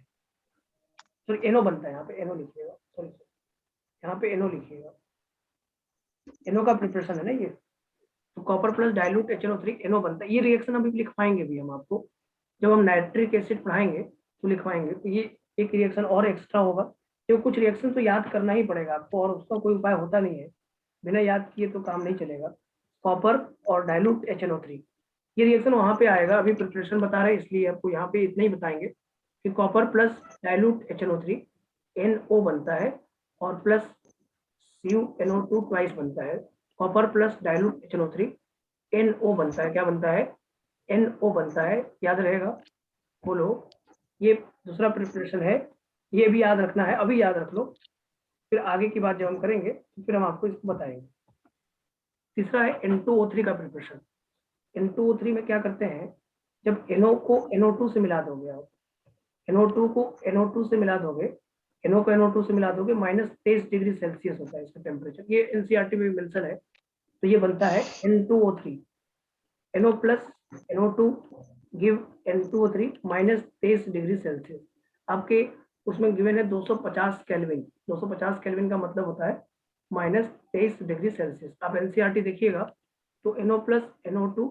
तो NO बनता है, यहाँ पे NO लिखिएगा, सॉरी यहाँ पे NO लिखिएगा, NO का प्रिपरेशन है ना ये। तो copper plus dilute HNO3 NO बनता है। ये रिएक्शन अभी लिखवाएंगे भी हम आपको, जब हम नाइट्रिक एसिड पढ़ाएंगे तो लिखवाएंगे। तो ये एक रिएक्शन और एक्स्ट्रा होगा, तो कुछ रिएक्शन तो याद करना ही पड़ेगा आपको, और उसका कोई उपाय होता नहीं है, बिना याद किए तो काम नहीं चलेगा। कॉपर और डाइल्यूट HNO3, ये रिएक्शन वहां पे आएगा, अभी प्रिपरेशन बता रहे हैं इसलिए आपको यहाँ पे इतना ही बताएंगे। कि copper plus dilute HNO3 NO बनता है और प्लस CuNO2 ट्वाइस बनता है। Copper plus dilute HNO3 NO बनता है, क्या बनता है? NO बनता है, याद रहेगा, बोलो। ये दूसरा प्रिपरेशन है, ये भी याद रखना है, अभी याद रख लो, फिर आगे की बात जब हम करेंगे तो फिर हम आपको इसको बताएंगे। तीसरा है N2O3 का प्रिपरेशन। N2O3 में क्या करते हैं, जब NO को NO2 से मिला दोगे आप, NO2 को NO2 से मिला दोगे, NO को NO2 से मिला दोगे, -23 डिग्री सेल्सियस होता है इसका टेम्परेचर, ये NCERT में मेंशन है। तो ये बनता है N2O3, NO plus NO2 give N2O3 -23 degree Celsius. आपके उसमें गिवन है 250 केल्विन। 250 केल्विन का मतलब होता है -23 डिग्री सेल्सियस। आप NCERT देखिएगा तो NO plus NO2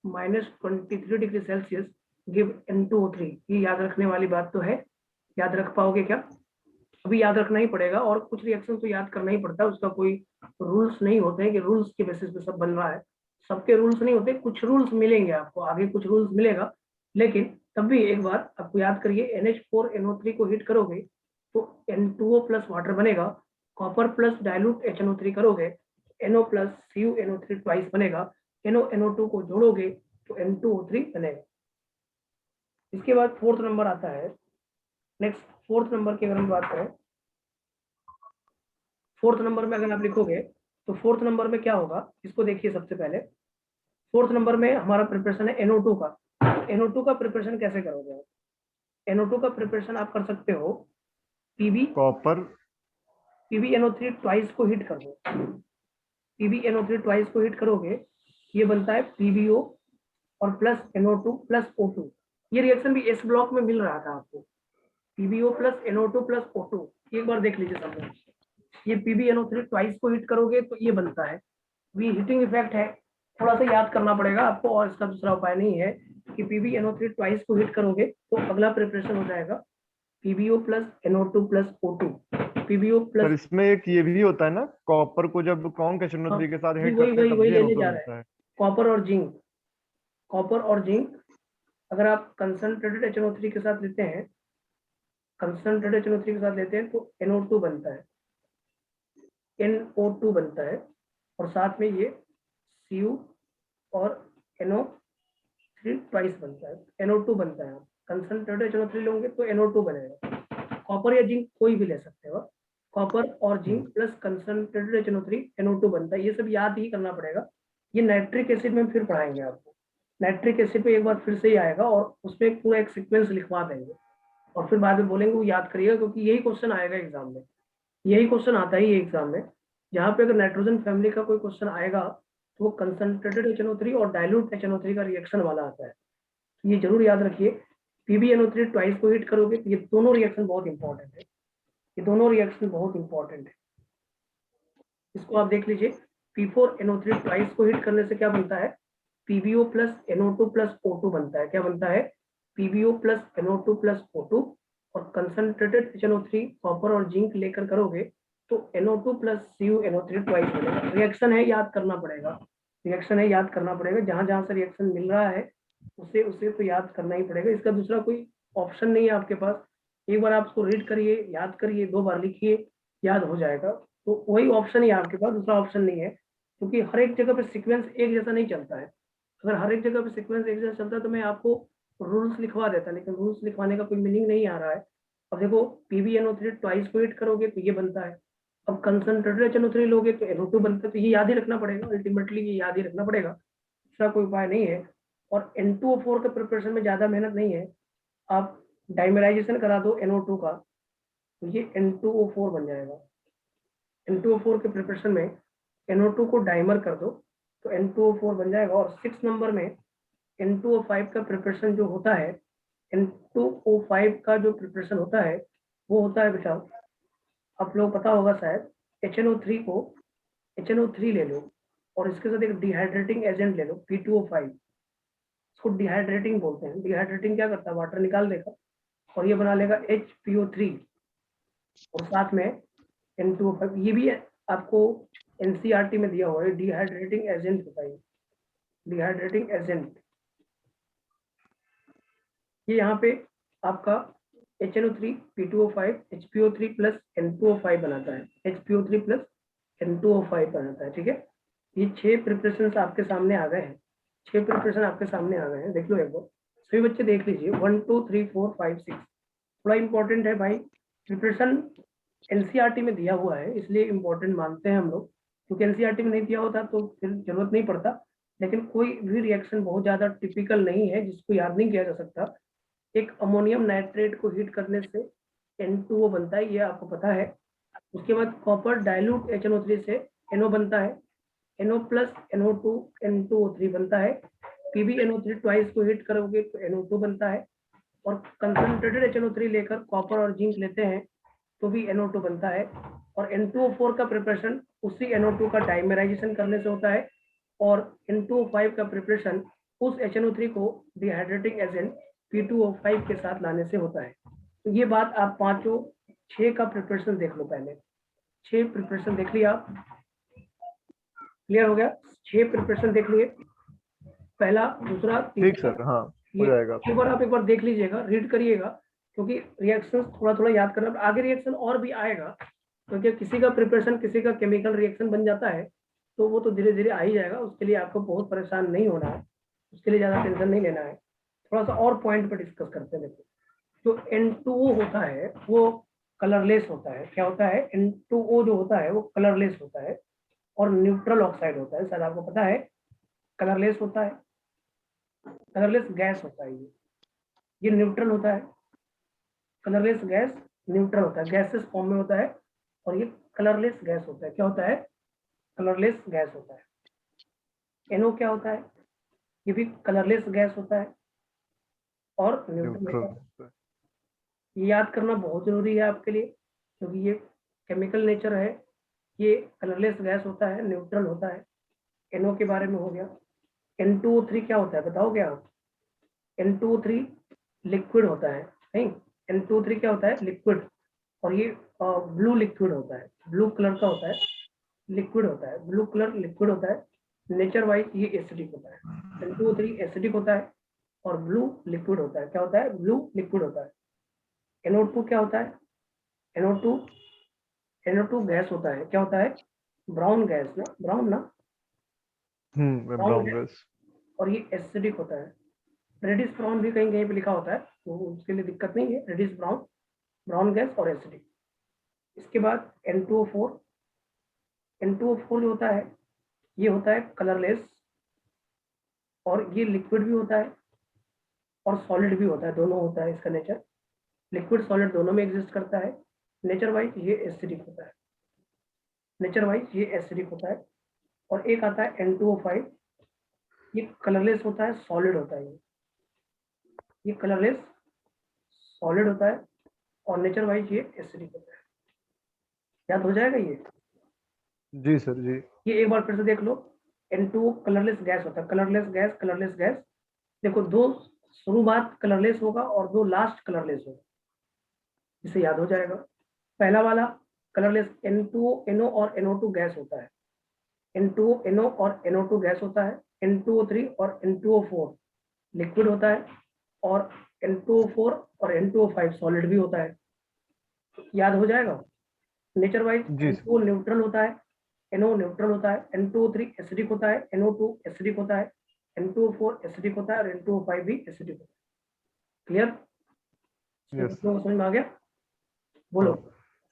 -23 degree Celsius give N2O3। ये याद रखने वाली बात तो है, याद रख पाओगे क्या? अभी याद रखना ही पड़ेगा, और कुछ रिएक्शन तो याद करना ही पड़ता है, उसका कोई रूल्स नहीं होते हैं कि रूल्स के बेसिस पे सब बन रहा है। सबके रूल्स नहीं होते, कुछ रूल्स मिलेंगे आपको आगे, कुछ रूल्स मिलेगा, लेकिन तब भी एक बार आपको याद करिए, NH4NO3 को हीट करोगे तो N2O प्लस वाटर बनेगा, कॉपर प्लस डाइल्यूट HNO3 करोगे NO प्लस CuNO3 ट्वाइस बनेगा, NO को जोड़ोगे तो N2O3 बनेगा। इसके बाद फोर्थ नंबर आता है। नेक्स्ट फोर्थ नंबर की अगर हम बात करें, फोर्थ नंबर में अगर आप लिखोगे तो फोर्थ नंबर में क्या होगा, इसको देखिए। सबसे पहले फोर्थ नंबर में हमारा प्रिपरेशन है NO2 का। NO2 का प्रिपरेशन कैसे करोगे आप? NO2 का प्रिपरेशन आप कर सकते हो कॉपर PbNO3 ट्वाइस को हीट कर दो। PbNO3 ट्वाइस को हीट करोगे, ये बनता है PbO और प्लस NO2 प्लस O2। ये रिएक्शन भी इस ब्लॉक में मिल रहा था आपको, PbO plus NO2 plus O2। एक बार देख लीजिए सब लोग, ये PbNO3 ट्वाइस को हीट करोगे तो ये बनता है, वी हीटिंग इफेक्ट है, थोड़ा सा याद करना पड़ेगा आपको, और इसका दूसरा उपाय नहीं है कि PbNO3 ट्वाइस को हीट करोगे तो अगला प्रिपरेशन हो जाएगा PbO plus NO2 plus O2। PbO sir plus, इसमें एक ये भी होता है ना, कॉपर को जब कॉन्क HNO3 के साथ हिट वही करते हैं वही तब वही भी लेने NO2 जा रहा बनता है, है। कॉपर और जिंक। कॉपर और जिंक अगर आप कंसंट्रेटेड HNO3 के साथ लेते हैं, कंसंट्रेटेड HNO3 के साथ लेते हैं तो NO2 बनता है, NO2 बनता है, और साथ में ये Cu और NO3 ट्वाइस बनता है, NO2 बनता है। कंसंट्रेटेड HNO3 लोगे तो NO2 बनेगा। कॉपर या जिंक कोई भी ले सकते हो, कॉपर और zinc plus concentrated HNO3 NO2 बनता है। ये सब याद ही करना पड़ेगा, ये नाइट्रिक एसिड में फिर पढ़ाएंगे आपको। नाइट्रिक एसिड पे एक बार फिर से ही आएगा और उसमें पूरा एक सीक्वेंस लिखवा देंगे, और फिर बाद में बोलेंगे वो याद करिएगा, क्योंकि यही क्वेश्चन आएगा एग्जाम में, यही क्वेश्चन आता ही है एग्जाम में। जहाँ पे अगर नाइट्रोजन फैमिली का कोई क्वेश्चन आएगा तो वो कंसंट्रेटेड HNO3 और डाइल्यूट HNO3 का रिएक्शन वाला आता है, तो ये जरूर याद रखिए। PbNO3 ट्वाइस को हीट करोगे तो ये दोनों रिएक्शन बहुत इंपॉर्टेंट है, ये दोनों रिएक्शन बहुत इंपॉर्टेंट है। इसको आप देख लीजिए, P4NO3 ट्वाइस को हीट करने से क्या बनता है, PbO plus NO2 plus O2 बनता है। क्या बनता है? PbO plus NO2 plus O2, और कंसंट्रेटेड HNO3 कॉपर और जिंक लेकर करोगे तो NO2 प्लस CuNO3 ट्वाइस बनेगा। रिएक्शन है, याद करना पड़ेगा, रिएक्शन है, याद करना पड़ेगा। जहां जहां से रिएक्शन मिल रहा है उसे उसे तो याद करना ही पड़ेगा, इसका दूसरा कोई ऑप्शन नहीं है आपके पास। एक बार आप उसको रीड करिए, याद करिए, 2 बार लिखिए, याद हो जाएगा। तो वही ऑप्शन ही है आपके पास, दूसरा ऑप्शन नहीं है, क्योंकि हर एक जगह पे सीक्वेंस एक जैसा नहीं चलता है। अगर हर एक जगह पे सीक्वेंस एक जैसा चलता है तो मैं आपको रूल्स लिखवा देता, लेकिन रूल्स लिखवाने का कोई मीनिंग नहीं आ रहा है। अब देखो, PbNO3 ट्वाइस को हीट करोगे तो ये बनता है, अब कंसंट्रेटेड HNO3 लोगे तो NO2 बनता है, तो ये याद ही रखना पड़ेगा, अल्टीमेटली ये याद ही रखना पड़ेगा, दूसरा कोई उपाय नहीं है। और N2O4 के प्रिपरेशन में ज़्यादा मेहनत नहीं है, आप डाइमराइजेशन करा दो NO2 का तो ये N2O4 बन जाएगा। N2O4 के प्रिपरेशन में NO2 को डाइमर कर दो तो N2O4 बन जाएगा। और 6 नंबर में N2O5 का प्रिपरेशन जो होता है, N2O5 का जो प्रिपरेशन होता है वो होता है, बेटा आप लोग पता होगा शायद, HNO3 ले लो और इसके साथ एक डिहाइड्रेटिंग एजेंट ले लो P2O5, इसको डिहाइड्रेटिंग बोलते हैं। डिहाइड्रेटिंग क्या करता है, वाटर निकाल देगा और ये बना लेगा HPO3 और साथ में N2O5। ये भी आपको NCERT में दिया हुआ है, डिहाइड्रेटिंग एजेंट होता है, डिहाइड्रेटिंग एजेंट। ये यहाँ पे आपका HNO3 P2O5 HPO3 plus N2O5 बनाता है, HPO3 प्लस N2O5 बनाता है। ठीक है, ये 6 प्रिपरेशन आपके सामने आ गए हैं, 6 प्रिपरेशन आपके सामने आ गए हैं, देख लो एक बार सभी बच्चे देख लीजिए। 1 2 3 4 5 6 थोड़ा इंपॉर्टेंट है भाई, प्रिपरेशन एनसीईआरटी में दिया हुआ है इसलिए इंपॉर्टेंट मानते हैं हम लोग, क्योंकि एनसीईआरटी में नहीं दिया होता तो फिर जरूरत नहीं पड़ता। लेकिन कोई भी रिएक्शन बहुत ज्यादा टिपिकल नहीं है जिसको याद नहीं किया जा सकता। एक अमोनियम नाइट्रेट को हीट करने से N2O बनता है, ये आपको पता है। उसके बाद कॉपर डाइल्यूट HNO3 से NO बनता है, NO प्लस NO2 N2O3 बनता है। PbNO3 ट्वाइस को हीट करोगे तो NO2 बनता है, और कंसंट्रेटेड HNO3 लेकर कॉपर और जिंक लेते हैं तो भी NO2 बनता है। और N2O4 का प्रिपरेशन उसी NO2 का डाइमेराइजेशन करने से होता है, और N2O5 का प्रिपरेशन उस HNO3 को डिहाइड्रेटिंग एजेंट P2O5 के साथ लाने से होता है। तो ये बात आप पांचों 6 का प्रिपरेशन देख लो, पहले 6 प्रिपरेशन देख लिया आप, क्लियर हो गया? 6 प्रिपरेशन देख लिए, पहला दूसरा ठीक तीसरा। सर, हाँ हो ये जाएगा। एक बार आप एक बार देख लीजिएगा, रीड करिएगा, क्योंकि रिएक्शन थोड़ा थोड़ा याद करना, आगे रिएक्शन और भी आएगा, क्योंकि किसी का प्रिपरेशन किसी का केमिकल रिएक्शन बन जाता है तो वो तो धीरे धीरे आ ही जाएगा, उसके लिए आपको बहुत परेशान नहीं होना है, उसके लिए ज्यादा टेंशन नहीं लेना है। थोड़ा सा और पॉइंट पर डिस्कस करते हैं। देखो जो N2O होता है वो कलरलेस होता है। क्या होता है? N2O जो होता है वो कलरलेस होता है और न्यूट्रल ऑक्साइड होता है, शायद आपको पता है। कलरलेस होता है, कलरलेस गैस होता है, ये न्यूट्रल होता है। कलरलेस गैस न्यूट्रल होता है, गैसेस फॉर्म में होता है, और ये कलरलेस गैस होता है। क्या होता है? कलरलेस गैस होता है। NO क्या होता है? ये भी कलरलेस गैस होता है और न्यूट्रल होता है। न्यूट्रल। ये याद करना बहुत जरूरी है आपके लिए, क्योंकि ये केमिकल नेचर है। ये कलरलेस गैस होता है, न्यूट्रल होता है। NO के बारे में हो गया। N2O3 क्या होता है बताओगे आप? N2O3 लिक्विड होता है, नहीं? N2O3 क्या होता है? लिक्विड, और ये ब्लू लिक्विड होता है, ब्लू कलर का होता है, लिक्विड होता है, ब्लू कलर लिक्विड होता है। नेचर वाइज ये एसिडिक होता है। N2O3 एसिडिक होता है और ब्लू लिक्विड होता है। क्या होता है? ब्लू लिक्विड होता है। NO2 क्या होता है? NO2 गैस होता है। क्या होता है? ब्राउन गैस ना, ब्राउन ना, ब्राउन गैस। और ये एसिडिक होता है। रेडिश ब्राउन भी कहीं कहीं पे लिखा होता है, तो उसके लिए दिक्कत नहीं है। रेडिश ब्राउन, ब्राउन गैस और एसिडिक। इसके बाद N2O4, N2O4 जो होता है ये होता है कलरलेस, और ये लिक्विड भी होता है और सॉलिड भी होता है, दोनों होता है इसका नेचर। लिक्विड सॉलिड दोनों में एग्जिस्ट करता है। नेचर वाइज ये एसिडिक होता है, नेचर वाइज ये एसिडिक होता है। और एक आता है N2O5, ये कलरलेस होता है, सॉलिड होता है। ये कलरलेस सॉलिड होता है और नेचर वाइज ये एसिडिक होता है। याद हो जाएगा ये? जी सर जी। ये एक बार फिर से देख लो। N2O कलरलेस गैस होता है, कलरलेस गैस, कलरलेस गैस। देखो दो शुरुआत कलरलेस होगा और दो लास्ट कलरलेस होगा, इसे याद हो जाएगा। पहला वाला कलरलेस N2O NO और NO2 गैस होता है, N2O NO और NO2 गैस होता है। N2O3 और N2O4 लिक्विड होता है, और N2O4 और N2O5 सॉलिड भी होता है। याद हो जाएगा? नेचर वाइज जी N2O न्यूट्रल होता है, NO न्यूट्रल होता है, N2O3 एसिडिक होता है, NO2 एसिडिक होता है, N2O4 एसिडिक होता है और N2O5 भी एसिडिक होता है। क्लियर? यस समझ में आ गया? बोलो।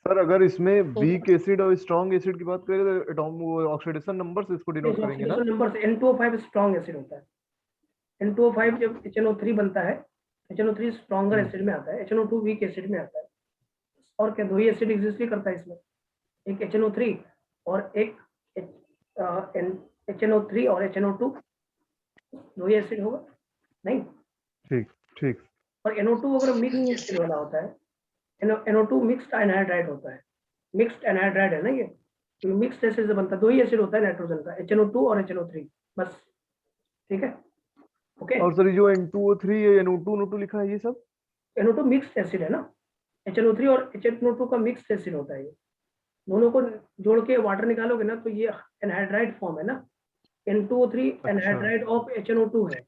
सर, अगर इसमें वीक एसिड और स्ट्रॉन्ग एसिड की बात करें तो ऑक्सीडेशन नंबर से इसको डिनोट करेंगे ना? नंबर से N2O5 स्ट्रॉन्ग एसिड होता है। N2O5 जब HNO3 बनता है, HNO3 स्ट्रॉन्गर एसिड में आता है, HNO2 वीक एसिड में आता है। और क्या दो ही एसिड एग्जिस्ट ही करता है इसमें, एक HNO3 और एक HNO3 और HNO2, दो ही एसिड होगा नहीं? ठीक ठीक। और NO2 अगर मिक्स एसिड वाला होता है, NO2 मिक्स्ड एनहाइड्राइड होता है, मिक्स्ड एनहाइड्राइड है ना ये, तो मिक्स्ड एसिड से बनता है। दो ही एसिड होता है नाइट्रोजन का, HNO2 और HNO3, बस। ठीक है, ओके। और सर ये जो N2O3 NO2 NO2 लिखा है ये सब? NO2 मिक्स्ड एसिड है ना, HNO3 और HNO2 का मिक्स्ड एसिड होता है। ये दोनों को जोड़ के वाटर निकालोगे ना तो ये एनहाइड्राइड फॉर्म है ना। N2O3 एनहाइड्राइड ऑफ HNO2 है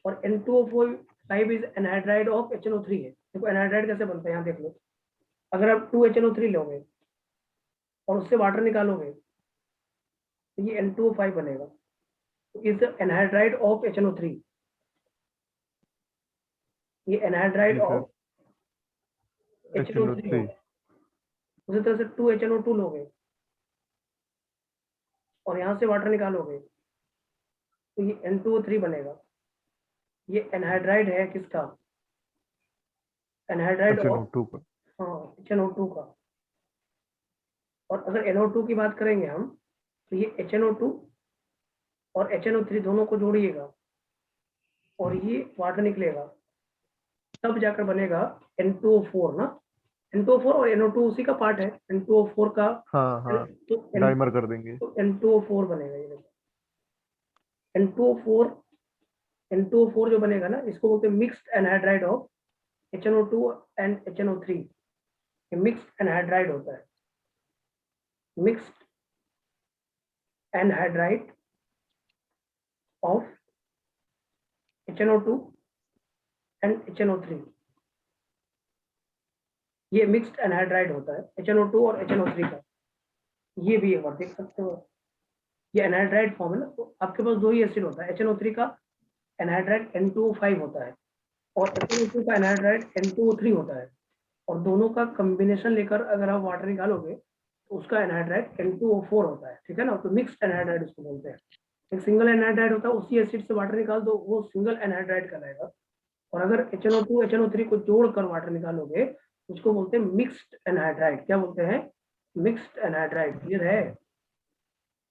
और N2O5 is anhydride of HNO3 है। देखो एनहाइड्राइड कैसे बनता है यहाँ देख लो, अगर आप 2HNO3 लोगे और उससे वाटर निकालोगे तो ये N2O5 बनेगा, इज एनहाइड्राइड ऑफ HNO3, ये anhydride ji sir, of HNO3 HNO3 होगा। उसी तरह से 2HNO2 लोगे और यहाँ से वाटर निकालोगे तो ये N2O3 बनेगा, ये एनहाइड्राइड है किसका, एनहाइड्राइड ऑफ HNO2 का। हाँ HNO2 का। और अगर NO2 की बात करेंगे हम तो ये HNO2 और HNO3 दोनों को जोड़िएगा और ये वाटर निकलेगा, तब जाकर बनेगा N2O4 ना, N2O4 और NO2 उसी का पार्ट है, N2O4 का हाँ हाँ, तो डाइमर कर देंगे। तो N2O4 बनेगा, ये देखो N2O4 जो बनेगा ना, इसको बोलते हैं mixed anhydride of HNO2 and HNO3, ये मिक्स्ड एनहाइड्राइड होता है, mixed anhydride of HNO2 and HNO3, ये मिक्स्ड एनहाइड्राइड होता है HNO2 और HNO3 का। ये भी एक बार देख सकते हो, ये एनहाइड्राइड फॉर्म है ना, तो आपके पास दो ही एसिड होता है, HNO3 का एनहाइड्राइड N2O5 होता है और HNO2 का एनहाइड्राइड N2O3 होता है, और दोनों का कॉम्बिनेशन लेकर अगर आप वाटर निकालोगे तो उसका एनहाइड्राइड N2O4 होता है, ठीक है ना, तो मिक्स्ड एनहाइड्राइड उसको बोलते हैं। एक सिंगल एनहाइड्राइड होता है, उसी एसिड से वाटर निकाल दो वो सिंगल एनहाइड्राइड कहलाएगा, और अगर HNO2 HNO3 को जोड़कर वाटर निकालोगे उसको बोलते हैं मिक्स्ड एनहाइड्राइड। क्या बोलते हैं, मिक्स्ड एनहाइड्राइड। क्लियर है?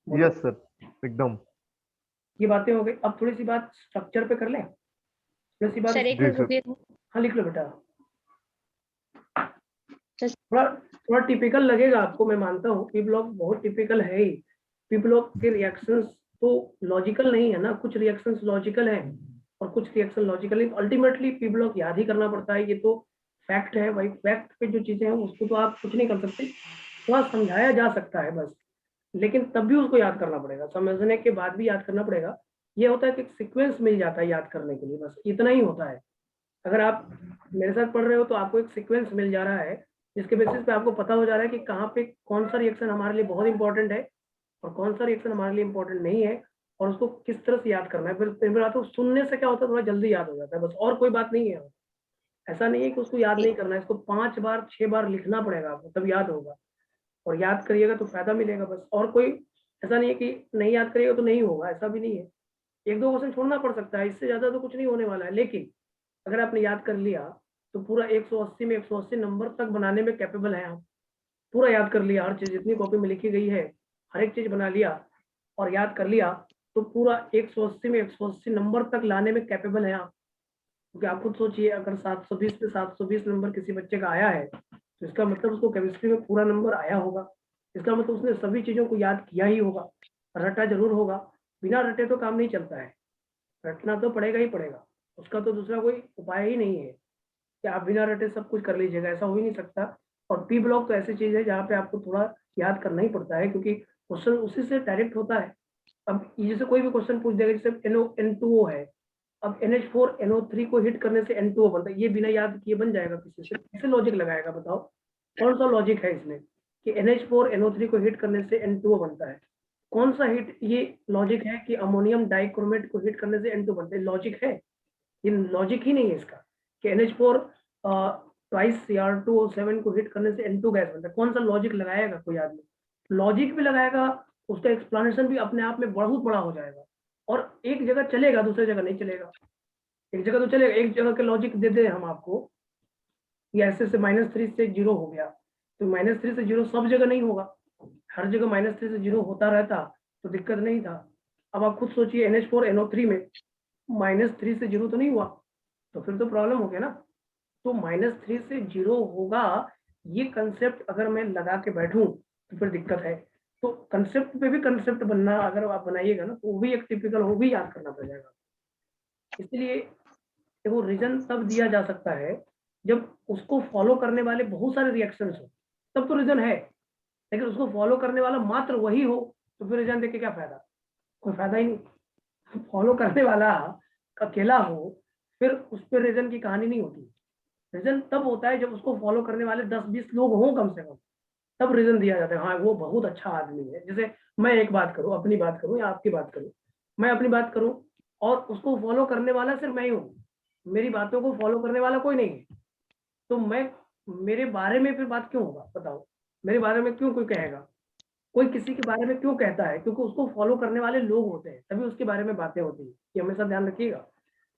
यस सर, एकदम। ये बातें हो गई, अब थोड़ी सी बात स्ट्रक्चर पे कर लें, थोड़ी सी बात। सर एक जी मिनट सर। रुकिए। हाँ लिख लो बेटा, सर थोड़ा थोड़ा टिपिकल लगेगा आपको, मैं मानता हूँ पी ब्लॉक बहुत टिपिकल है ही, पी ब्लॉक के रिएक्शंस तो लॉजिकल नहीं है ना, कुछ रिएक्शंस लॉजिकल है और कुछ रिएक्शन लॉजिकल नहीं, अल्टीमेटली पी ब्लॉक याद ही करना पड़ता है, ये तो फैक्ट है भाई, फैक्ट पे जो चीजें हैं उसको तो आप कुछ नहीं कर सकते, थोड़ा समझाया जा सकता है बस, लेकिन तब भी उसको याद करना पड़ेगा, समझने के बाद भी याद करना पड़ेगा। ये होता है कि सीक्वेंस मिल जाता है याद करने के लिए, बस इतना ही होता है। अगर आप मेरे साथ पढ़ रहे हो तो आपको एक सीक्वेंस मिल जा रहा है जिसके बेसिस पे आपको पता हो जा रहा है कि कहाँ पे कौन सा रिएक्शन हमारे लिए बहुत इंपॉर्टेंट है और कौन सा रिएक्शन हमारे लिए इंपॉर्टेंट नहीं है, और उसको किस तरह से याद करना है। फिर आता हूँ सुनने से क्या होता है, थोड़ा जल्दी याद हो जाता है बस, और कोई बात नहीं है। ऐसा नहीं है कि उसको याद नहीं करना है, इसको 5 बार 6 बार लिखना पड़ेगा आपको, तब याद होगा, और याद करिएगा तो फायदा मिलेगा बस, और कोई ऐसा नहीं है कि नहीं याद करिएगा तो नहीं होगा, ऐसा भी नहीं है। एक दो क्वेश्चन छोड़ना पड़ सकता है, इससे ज्यादा तो कुछ नहीं होने वाला है, लेकिन अगर आपने याद कर लिया तो पूरा 180 में 180 नंबर तक बनाने में कैपेबल है आप, पूरा याद कर लिया, हर चीज जितनी कॉपी में लिखी गई है हर एक चीज बना लिया और याद कर लिया, तो पूरा 180 में 180 नंबर तक लाने में कैपेबल है आप। क्योंकि आप खुद सोचिए, अगर 720 पे 720 नंबर किसी बच्चे का आया है तो इसका मतलब उसको केमिस्ट्री में पूरा नंबर आया होगा, इसका मतलब उसने सभी चीजों को याद किया ही होगा, रटा जरूर होगा, बिना रटे तो काम नहीं चलता है, रटना तो पड़ेगा ही पड़ेगा, उसका तो दूसरा कोई उपाय ही नहीं है कि आप बिना रटे सब कुछ कर लीजिएगा, ऐसा हो ही नहीं सकता। और पी ब्लॉक तो ऐसी चीज है जहाँ पे आपको थोड़ा याद करना ही पड़ता है, क्योंकि क्वेश्चन उसी से डायरेक्ट होता है। अब जैसे कोई भी क्वेश्चन पूछ देगा, जैसे N2O है, अब NH4NO3 को हिट करने से N2O बनता है, ये बिना याद किए बन जाएगा किसी से, कैसे लॉजिक लगाएगा बताओ, कौन सा लॉजिक है इसमें कि NH4NO3 को हिट करने से N2O बनता है, कौन सा हिट ये लॉजिक है कि अमोनियम डाइक्रोमेट को हिट करने से N2 बनता है, लॉजिक है? ये लॉजिक ही नहीं है इसका कि NH4 ट्वाइस Cr2O7 को हिट करने से N2 गैस बनता है, कौन सा लॉजिक लगाएगा कोई आदमी? लॉजिक भी लगाएगा, उसका एक्सप्लेनेशन भी अपने आप में बहुत बड़ा हो जाएगा, और एक जगह चलेगा दूसरी जगह नहीं चलेगा, एक जगह तो चलेगा, एक जगह के लॉजिक दे दे हम आपको, ये ऐसे से -3 से 0 हो गया, तो -3 से 0 सब जगह नहीं होगा, हर जगह -3 से 0 होता रहता तो दिक्कत नहीं था। अब आप खुद सोचिए NH4NO3 में -3 से 0 तो नहीं हुआ, तो फिर तो प्रॉब्लम हो गया ना। तो -3 से 0 होगा, ये कंसेप्ट अगर मैं लगा के बैठूं तो फिर दिक्कत है। तो कंसेप्ट पे भी कंसेप्ट बनना अगर आप बनाइएगा ना तो वो भी एक टिपिकल, वो भी याद करना पड़ेगा। इसलिए देखो रीजन तब दिया जा सकता है जब उसको फॉलो करने वाले बहुत सारे रिएक्शंस हो, तब तो रीजन है, लेकिन उसको फॉलो करने वाला मात्र वही हो तो फिर रीजन देके क्या फायदा, कोई फायदा ही नहीं। फॉलो करने वाला अकेला हो फिर उस पर रीजन की कहानी नहीं होती, रीजन तब होता है जब उसको फॉलो करने वाले 10-20 लोग हों कम से कम, तब रीजन दिया जाता है, हाँ वो बहुत अच्छा आदमी है। जैसे मैं एक बात करूं, अपनी बात करूं या आपकी बात करूं, मैं अपनी बात करूं और उसको फॉलो करने वाला सिर्फ मैं ही हूँ, मेरी बातों को फॉलो करने वाला कोई नहीं है, तो मैं मेरे बारे में फिर बात क्यों होगा बताओ, मेरे बारे में क्यों कोई कहेगा, कोई किसी के बारे में क्यों कहता है, क्योंकि उसको फॉलो करने वाले लोग होते हैं, तभी उसके बारे में बातें होती है, ये हमेशा ध्यान रखिएगा।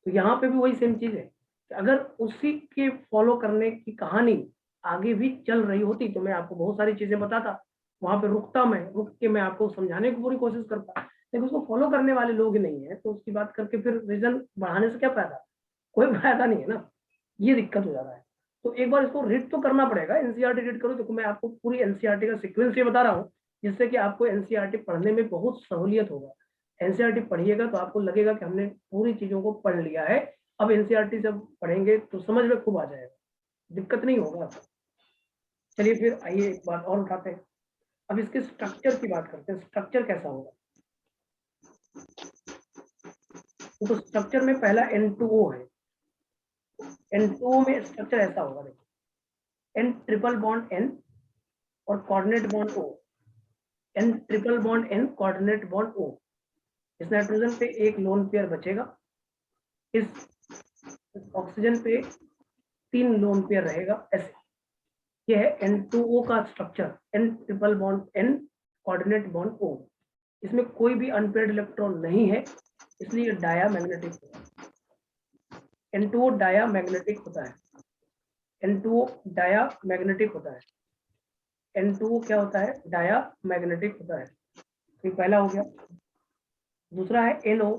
तो यहाँ पे भी वही सेम चीज है कि अगर उसी के फॉलो करने की कहानी आगे भी चल रही होती तो मैं आपको बहुत सारी चीजें बताता, वहां पे रुकता, मैं रुक के मैं आपको समझाने की पूरी कोशिश करता, लेकिन उसको फॉलो करने वाले लोग ही नहीं है, तो उसकी बात करके फिर रीजन बढ़ाने से क्या फायदा, कोई फायदा नहीं है ना, ये दिक्कत हो जा रहा है। तो एक बार इसको रीड तो करना पड़ेगा, एनसीईआरटी रीड करो, देखो मैं आपको पूरी एनसीईआरटी का सीक्वेंस ये बता रहा हूँ, जिससे कि आपको एनसीईआरटी पढ़ने में बहुत सहूलियत होगा। एनसीईआरटी पढ़िएगा तो आपको लगेगा कि हमने पूरी चीजों को पढ़ लिया है, अब एनसीईआरटी जब पढ़ेंगे तो समझ में खूब आ जाएगा, दिक्कत नहीं होगा। चलिए फिर आइए एक बात और उठाते हैं, अब इसके स्ट्रक्चर की बात करते हैं, स्ट्रक्चर कैसा होगा। तो स्ट्रक्चर में पहला N2O है, N2O में स्ट्रक्चर ऐसा होगा, देखो N ट्रिपल बॉन्ड N और coordinate bond O, N triple bond N coordinate bond O, इस नाइट्रोजन पे एक लोन पेयर बचेगा, इस ऑक्सीजन पे 3 लोन पेयर रहेगा, ऐसे ये है N2O का structure, N triple bond N coordinate bond O, इसमें कोई भी अनपेयर्ड इलेक्ट्रॉन नहीं है, इसलिए डायामैग्नेटिक होगा। N2O डायामैग्नेटिक होता है, N2O डायामैग्नेटिक होता है, N2O क्या होता है, डायामैग्नेटिक होता है, तो पहला हो गया। दूसरा है NO,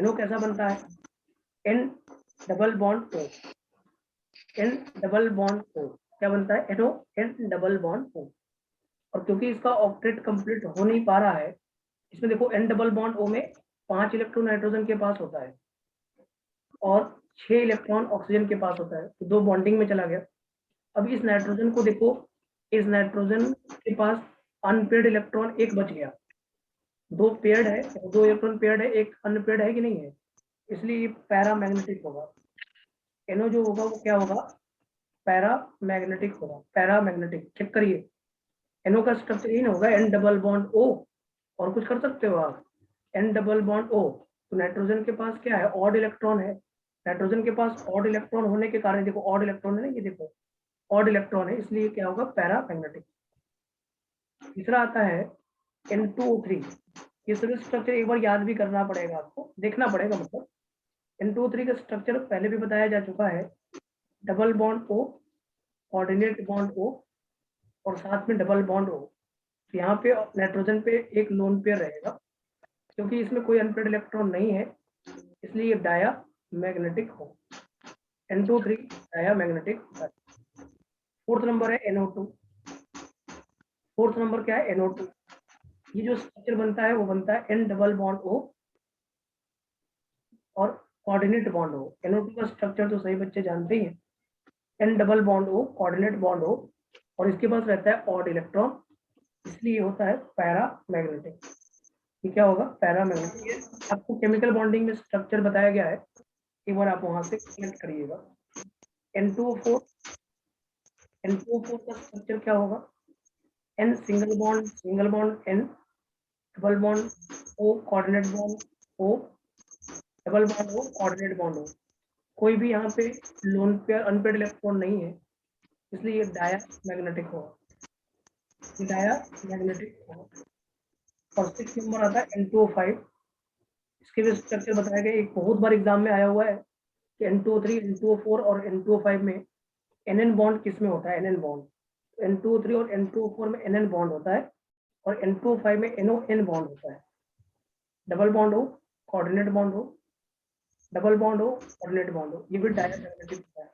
NO कैसा बनता है, N double bond O, N double bond O क्या बनता है, NO N double bond O, और क्योंकि इसका ऑक्टेट कंप्लीट हो नहीं पा रहा है, इसमें देखो N डबल बॉन्ड O में 5 इलेक्ट्रॉन नाइट्रोजन के पास होता है और 6 इलेक्ट्रॉन ऑक्सीजन के पास होता है, तो 2 बॉन्डिंग में चला गया। अब इस नाइट्रोजन को देखो, इस नाइट्रोजन के पास अनपेयर्ड इलेक्ट्रॉन एक बच गया, 2 पेयर्ड है, 2 इलेक्ट्रॉन पेयर्ड है, एक अनपेयर्ड है कि नहीं है, इसलिए ये पैरामैग्नेटिक होगा। NO जो होगा वो क्या होगा, पैरामैग्नेटिक होगा, पैरामैग्नेटिक। चेक करिए NO का स्ट्रक्चर ही होगा N डबल बॉन्ड O, और कुछ कर सकते हो आप, N डबल बॉन्ड O, तो नाइट्रोजन के पास क्या है, ऑड इलेक्ट्रॉन है, नाइट्रोजन के पास ऑड इलेक्ट्रॉन होने के कारण, देखो ऑड इलेक्ट्रॉन है ना, ये देखो ऑड इलेक्ट्रॉन है, इसलिए क्या होगा, पैरामैग्नेटिक। तीसरा आता है N2O3, ये सभी स्ट्रक्चर एक बार याद भी करना पड़ेगा, आपको देखना पड़ेगा, मतलब N2O3 का स्ट्रक्चर पहले भी बताया जा चुका है, double bond O, coordinate bond O और साथ में डबल बॉन्ड O, तो यहाँ पे नाइट्रोजन पे एक लोन पेयर रहेगा, क्योंकि इसमें कोई अनपेयर्ड इलेक्ट्रॉन नहीं है, इसलिए ये डायामैग्नेटिक हो, N2O3 डायामैग्नेटिक होता है। फोर्थ नंबर है NO2, फोर्थ नंबर क्या है, NO2, ये जो स्ट्रक्चर बनता है वो बनता है N डबल बॉन्ड O और कोऑर्डिनेट बॉन्ड O। NO2 का स्ट्रक्चर तो सही बच्चे जानते ही हैं, N double bond O coordinate bond O, और इसके पास रहता है ऑड इलेक्ट्रॉन, इसलिए होता है पैरामैग्नेटिक। ये क्या होगा, पैरामैग्नेटिक। आपको केमिकल बॉन्डिंग में स्ट्रक्चर बताया गया है, एक बार आप वहां से कनेक्ट करिएगा। N2O4, N2O4 का स्ट्रक्चर क्या होगा, N single bond N double bond O coordinate bond O, double bond O coordinate bond O, कोई भी यहाँ पे लोन पेयर अनपेयर्ड इलेक्ट्रॉन नहीं है, इसलिए ये डायामैग्नेटिक होगा, डायामैग्नेटिक होगा। और 6 नंबर आता है N2O5, इसके भी स्ट्रक्चर बताया गया, एक बहुत बार एग्जाम में आया हुआ है कि N2O3, N2O4 और N2O5 में NN बॉन्ड किस में होता है, NN बॉन्ड, N2O3 और N2O4 में NN बॉन्ड होता है और N2O5 में NON बॉन्ड होता है, डबल बॉन्ड हो, कोऑर्डिनेट बॉन्ड हो, डबल बॉन्ड हो, कोऑर्डिनेट बॉन्ड हो, ये भी डायमैग्नेटिक होता है।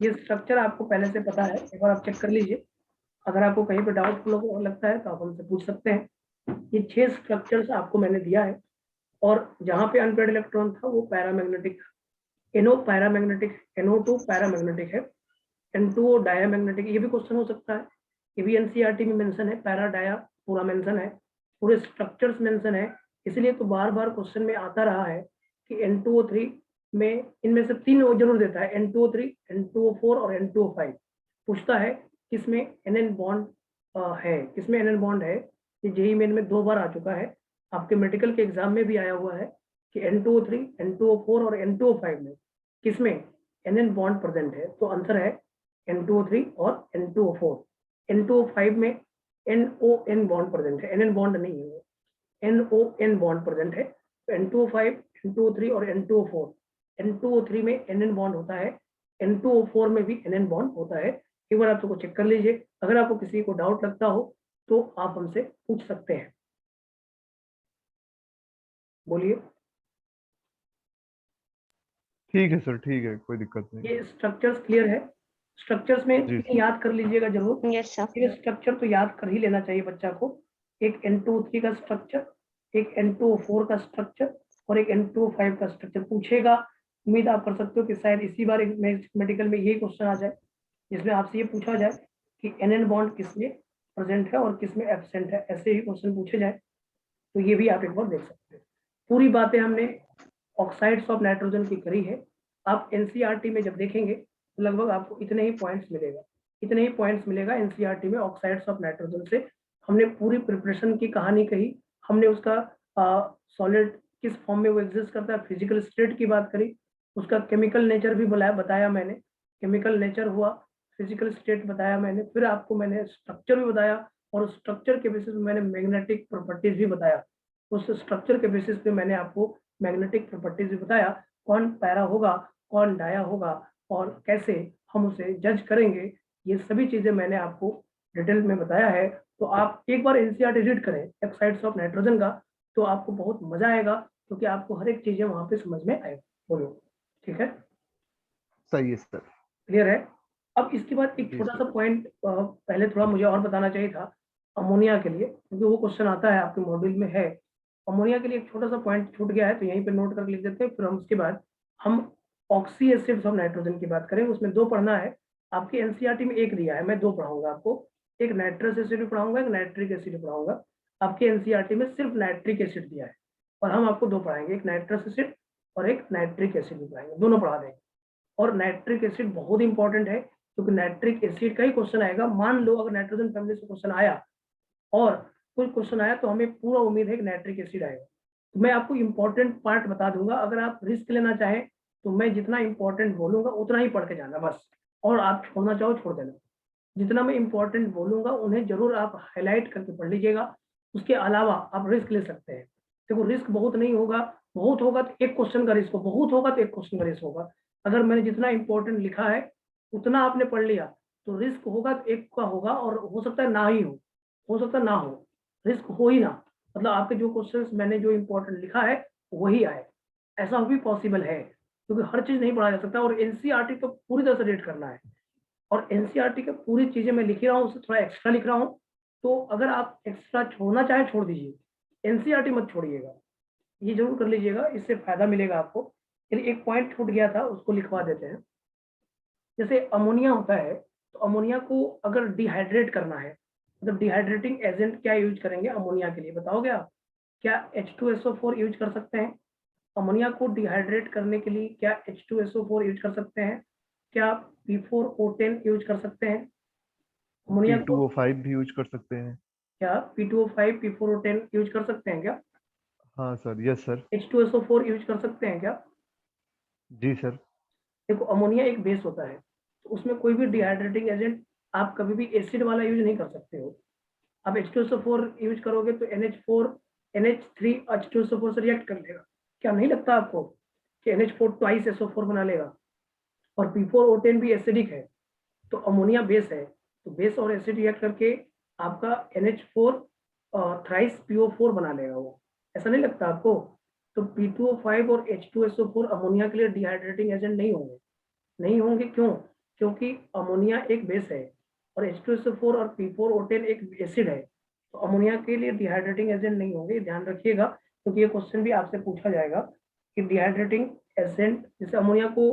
ये स्ट्रक्चर आपको पहले से पता है, एक बार आप चेक कर लीजिए, अगर आपको कहीं पे डाउटफुल लगता है तो आप हमसे पूछ सकते हैं। ये 6 स्ट्रक्चर्स आपको मैंने दिया है, और जहाँ पे अनपेयर्ड इलेक्ट्रॉन था वो paramagnetic, NO paramagnetic, NO2 paramagnetic है, N2O डायामैग्नेटिक। ये भी क्वेश्चन हो सकता है, ये भी एनसीईआरटी में मेंशन है, पैरा डाया पूरा मेंशन है, पूरे स्ट्रक्चर्स मेंशन है, इसलिए तो बार बार क्वेश्चन में आता रहा है कि N2O3 में इनमें से 3 वो जरूर देता है, N2O3, N2O4 और N2O5। पूछता है किसमें NN बॉन्ड है, किसमें NN बॉन्ड है। ये जेईई मेन में 2 बार आ चुका है, आपके मेडिकल के एग्जाम में भी आया हुआ है कि N2O3, N2O4 और N2O5 में किसमें NN बॉन्ड प्रेजेंट है। तो आंसर है N2O3 और N2O4। N2O5 में NON बॉन्ड प्रेजेंट है, NN बॉन्ड नहीं है, NON बॉन्ड प्रेजेंट है। तो N2O5, N2O3 और N2O4, N2O3 में NN बॉन्ड होता है, N2O4 में भी NN बॉन्ड होता है। एक बार आप सबको चेक कर लीजिए, अगर आपको किसी को डाउट लगता हो तो आप हमसे पूछ सकते हैं। बोलिए। ठीक है सर, ठीक है, कोई दिक्कत नहीं। ये स्ट्रक्चर्स क्लियर है? स्ट्रक्चर्स में जी। याद कर लीजिएगा जरूर, Yes, sir. ये स्ट्रक्चर तो याद कर ही लेना चाहिए बच्चा को। एक N2O3 का स्ट्रक्चर, एक N2O4 का स्ट्रक्चर और एक N2O5 का स्ट्रक्चर पूछेगा। उम्मीद आप कर सकते हो कि शायद इसी बार मेडिकल में यही क्वेश्चन आ जाए, जिसमें आपसे ये पूछा जाए कि NN बॉन्ड किसमें प्रेजेंट है और किसमें एब्सेंट है। ऐसे ही क्वेश्चन पूछे जाए तो ये भी आप एक बार देख सकते हैं। पूरी बातें हमने ऑक्साइड्स ऑफ नाइट्रोजन की करी है। आप एनसीईआरटी में जब देखेंगे तो लगभग आपको इतने ही पॉइंट्स मिलेगा, इतने ही पॉइंट्स मिलेगा एनसीईआरटी में ऑक्साइड्स ऑफ नाइट्रोजन से। हमने पूरी प्रिपरेशन की कहानी कही, हमने उसका सॉलिड किस फॉर्म में वो एग्जिस्ट करता है, फिजिकल स्टेट की बात करी, उसका केमिकल नेचर भी बताया मैंने, केमिकल नेचर हुआ, फिजिकल स्टेट बताया मैंने, फिर आपको मैंने स्ट्रक्चर भी बताया और उस स्ट्रक्चर के बेसिस पे मैंने मैग्नेटिक प्रॉपर्टीज भी बताया। उस स्ट्रक्चर के बेसिस पे मैंने आपको मैग्नेटिक प्रॉपर्टीज भी बताया, कौन पैरा होगा, कौन डाया होगा और कैसे हम उसे जज करेंगे। ये सभी चीजें मैंने आपको डिटेल में बताया है। तो आप एक बार एनसीईआरटी रीड करें ऑक्साइड्स ऑफ नाइट्रोजन का, तो आपको बहुत मजा आएगा, क्योंकि आपको हर एक चीजें वहां पे समझ में आएगा। बोलो, ठीक है? सही है सर। क्लियर है? अब इसके बाद एक जी छोटा सर। सा पॉइंट पहले थोड़ा मुझे और बताना चाहिए था अमोनिया के लिए, क्योंकि वो क्वेश्चन आता है आपके मॉड्यूल में है। अमोनिया के लिए एक छोटा सा पॉइंट छूट गया है, तो यहीं पे नोट करके लिख देते हैं। फिर हम उसके बाद हम ऑक्सी एसिड्स ऑफ नाइट्रोजन की बात करेंगे। उसमें 2 पढ़ना है, आपके एनसीईआरटी में 1 दिया है, मैं 2 पढ़ाऊंगा आपको। एक नाइट्रस एसिड भी पढ़ाऊंगा, एक नाइट्रिक एसिड भी पढ़ाऊंगा। आपके एनसीईआरटी में सिर्फ नाइट्रिक एसिड दिया है और हम आपको 2 पढ़ाएंगे, एक नाइट्रस एसिड और एक नाइट्रिक एसिड भी पढ़ाएंगे, दोनों पढ़ा देंगे। और नाइट्रिक एसिड बहुत इंपॉर्टेंट है, क्योंकि नाइट्रिक एसिड का ही क्वेश्चन आएगा। मान लो अगर नाइट्रोजन फैमिली से क्वेश्चन आया और कोई क्वेश्चन आया तो हमें पूरा उम्मीद है कि नाइट्रिक एसिड आएगा। तो मैं आपको इंपॉर्टेंट पार्ट बता दूंगा, अगर आप रिस्क लेना चाहें तो मैं जितना इंपॉर्टेंट बोलूंगा उतना ही पढ़ के जाना बस, और आप छोड़ना चाहो छोड़ देना। जितना मैं इंपॉर्टेंट बोलूंगा उन्हें जरूर आप हाईलाइट करके पढ़ लीजिएगा। उसके अलावा आप रिस्क ले सकते हैं। देखो, रिस्क बहुत नहीं होगा, बहुत होगा तो एक क्वेश्चन का रिस्क हो, बहुत होगा तो एक क्वेश्चन का रिस्क होगा। अगर मैंने जितना इंपॉर्टेंट लिखा है उतना आपने पढ़ लिया तो रिस्क होगा तो एक का होगा, और हो सकता है ना ही हो सकता है ना हो, रिस्क हो ही ना। मतलब आपके जो क्वेश्चंस मैंने जो इंपॉर्टेंट लिखा है वही आए, ऐसा भी पॉसिबल है, क्योंकि हर चीज नहीं पढ़ा जा सकता। और एनसीईआरटी तो पूरी तरह से रीड करना है, और एनसीईआरटी की पूरी चीजें मैं लिख रहा हूँ, उससे थोड़ा एक्स्ट्रा लिख रहा हूँ। तो अगर आप एक्स्ट्रा छोड़ना चाहे छोड़ दीजिए, एनसीईआरटी मत छोड़िएगा, ये जरूर कर लीजिएगा, इससे फायदा मिलेगा आपको। फिर एक पॉइंट छूट गया था, उसको लिखवा देते हैं। जैसे अमोनिया होता है, तो अमोनिया को अगर डिहाइड्रेट करना है, मतलब डिहाइड्रेटिंग एजेंट क्या यूज करेंगे अमोनिया के लिए, बताओगे आप? क्या H2SO4 यूज कर सकते हैं? अमोनिया को डिहाइड्रेट करने के लिए क्या H2SO4 यूज कर सकते हैं? क्या P4O10 यूज कर सकते हैं? अमोनिया को P2O5 भी यूज कर सकते हैं। क्या P2O5 P4O10 यूज कर सकते हैं क्या? हाँ sir, yes sir. H2SO4 use कर सकते हैं क्या? जी सर। देखो, अमोनिया एक बेस होता है, तो उसमें कोई भी डिहाइड्रेटिंग एजेंट आप कभी भी एसिड वाला यूज नहीं कर सकते हो। आप H2SO4 यूज करोगे तो NH3 H2SO4 से रिएक्ट कर लेगा। क्या नहीं लगता आपको कि NH4 ट्वाइस SO4 बना लेगा? और P4O10 भी एसिडिक है, तो अमोनिया बेस है, तो बेस और एसिड रिएक्ट करके आपका NH4 थ्राइस PO4 बना लेगा वो। ऐसा नहीं लगता आपको? तो P2O5 और H2SO4 अमोनिया के लिए डिहाइड्रेटिंग एजेंट नहीं होंगे। नहीं होंगे क्यों? क्योंकि अमोनिया एक बेस है और H2SO4 और P4O10 एक एसिड है, तो अमोनिया के लिए डिहाइड्रेटिंग एजेंट नहीं होंगे। ध्यान रखिएगा, क्योंकि ये क्वेश्चन भी आपसे पूछा जाएगा कि डिहाइड्रेटिंग एजेंट, जैसे अमोनिया को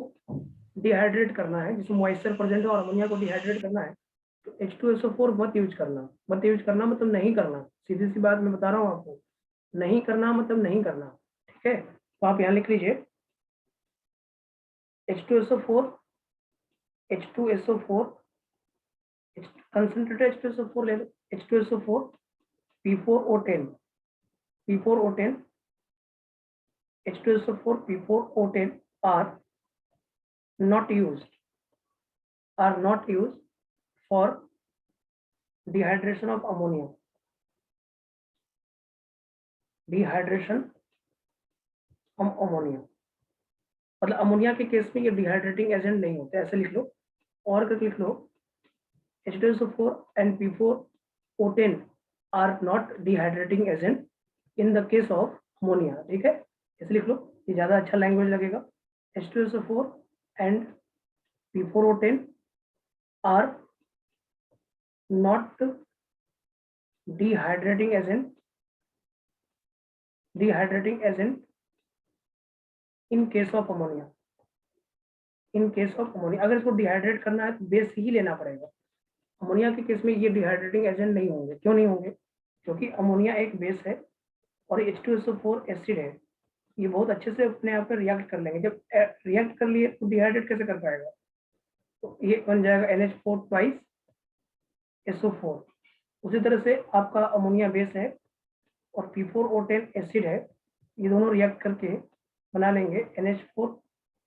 डिहाइड्रेट करना है, जिसमें मॉइस्चर प्रेजेंट है और अमोनिया को डिहाइड्रेट करना है, तो H2SO4 मत यूज करना। मत यूज करना मतलब नहीं करना, सीधी सी बात मैं बता रहा हूँ आपको, नहीं करना मतलब नहीं करना। ठीक है, तो आप यहाँ लिख लीजिए H2SO4 कंसंट्रेटेड H2SO4 ले लो, H2SO4 P4O10 H2SO4 P4O10 are not used for dehydration of ammonia. मतलब अमोनिया के केस में ये डिहाइड्रेटिंग एजेंट नहीं होते, ऐसे लिख लो। और करके लिख लो H2SO4 and P4O10 are not dehydrating agent in the case of ammonia। ठीक है, ऐसे लिख लो, ये ज्यादा अच्छा लैंग्वेज लगेगा। H2SO4 and P4O10 are not dehydrating agent in case of ammonia। अगर इसको डिहाइड्रेट करना है तो बेस ही लेना पड़ेगा। अमोनिया के केस में ये डिहाइड्रेटिंग एजेंट नहीं होंगे। क्यों नहीं होंगे? क्योंकि अमोनिया एक बेस है और H2SO4 एसिड है, ये बहुत अच्छे से अपने आप में रिएक्ट कर लेंगे। जब रिएक्ट कर लिए तो डिहाइड्रेट कैसे कर पाएगा? तो ये बन जाएगा NH4 ट्वाइस SO4। उसी तरह से आपका अमोनिया बेस है और P4O10 एसिड है, ये दोनों रिएक्ट करके बना लेंगे NH4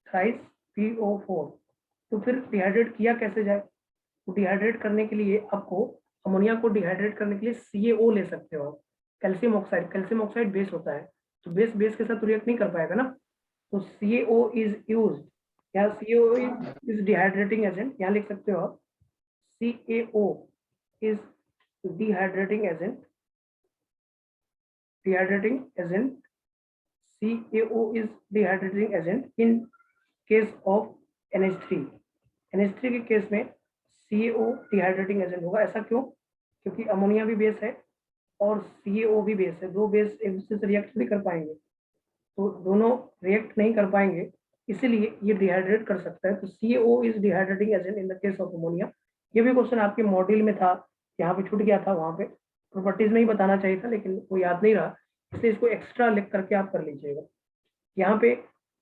थ्राइस PO4। तो फिर डिहाइड्रेट किया कैसे जाए? तो डिहाइड्रेट करने के लिए आपको अमोनिया को डिहाइड्रेट करने के लिए CaO ले सकते हो आप, कैल्शियम ऑक्साइड बेस होता है, तो बेस के साथ रिएक्ट नहीं कर पाएगा ना, तो CaO इज यूज्ड, या CaO इज डिहाइड्रेटिंग एजेंट, यहाँ लिख सकते हो आप CaO is dehydrating agent, CaO is dehydrating agent in case of NH3 के केस में CaO डिहाइड्रेटिंग एजेंट होगा। ऐसा क्यों? क्योंकि अमोनिया भी बेस है और CaO भी बेस है, दो बेस एक दूसरे से रिएक्ट नहीं कर पाएंगे, तो दोनों रिएक्ट नहीं कर पाएंगे, इसीलिए ये डिहाइड्रेट कर सकता है। तो CaO is dehydrating agent in the case of ammonia. ये भी क्वेश्चन आपके मॉड्यूल में था, यहाँ पे छूट गया था, वहाँ पे प्रॉपर्टीज में ही बताना चाहिए था लेकिन वो याद नहीं रहा, इसलिए इसको एक्स्ट्रा लिख करके आप कर लीजिएगा। यहाँ पे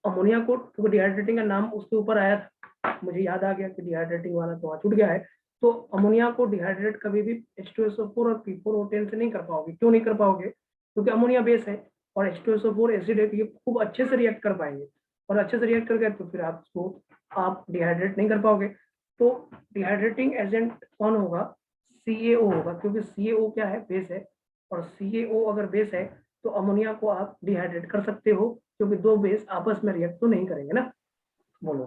अमोनिया को तो डिहाइड्रेटिंग का नाम उसके ऊपर आया था, मुझे याद आ गया कि डिहाइड्रेटिंग वाला तो वहाँ छूट गया है। तो अमोनिया को डिहाइड्रेट कभी भी H2SO4 और P4O10 से नहीं कर पाओगे। क्यों नहीं कर पाओगे? क्योंकि अमोनिया बेस है और H2SO4 एसिड है, तो ये खूब अच्छे से रिएक्ट कर पाएंगे, और अच्छे से रिएक्ट कर गए तो फिर आप डिहाइड्रेट नहीं कर पाओगे। तो डिहाइड्रेटिंग एजेंट कौन होगा? CaO होगा, क्योंकि CaO क्या है? बेस है, और CaO अगर बेस है तो अमोनिया को आप डिहाइड्रेट कर सकते हो, क्योंकि दो बेस आपस में रिएक्ट तो नहीं करेंगे ना। बोलो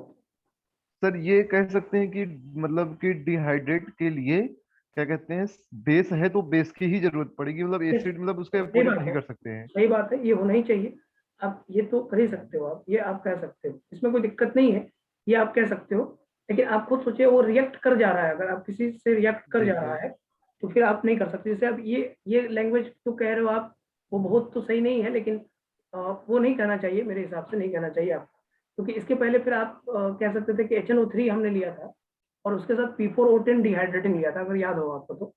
सर, ये कह सकते हैं कि मतलब कि डिहाइड्रेट के लिए क्या कहते हैं, बेस है तो बेस की ही जरूरत पड़ेगी, मतलब एसिड मतलब उसका सही अपोजिट बात नहीं है, कर सकते हैं। सही बात है, ये होना ही चाहिए। आप ये तो कर ही सकते हो, आप ये आप कह सकते हो, इसमें कोई दिक्कत नहीं है, ये आप कह सकते हो। लेकिन आप खुद सोचिए, वो रिएक्ट कर जा रहा है, अगर आप किसी से रिएक्ट कर जी जा रहा सर। है तो फिर आप नहीं कर सकते। जैसे आप ये लैंग्वेज तो कह रहे हो आप, वो बहुत तो सही नहीं है, लेकिन वो नहीं कहना चाहिए, मेरे हिसाब से नहीं कहना चाहिए आपको, क्योंकि इसके पहले फिर आप कह सकते थे कि HNO3 हमने लिया था और उसके साथ P4O10 डिहाइड्रेटिंग लिया था, अगर याद हो आपको तो।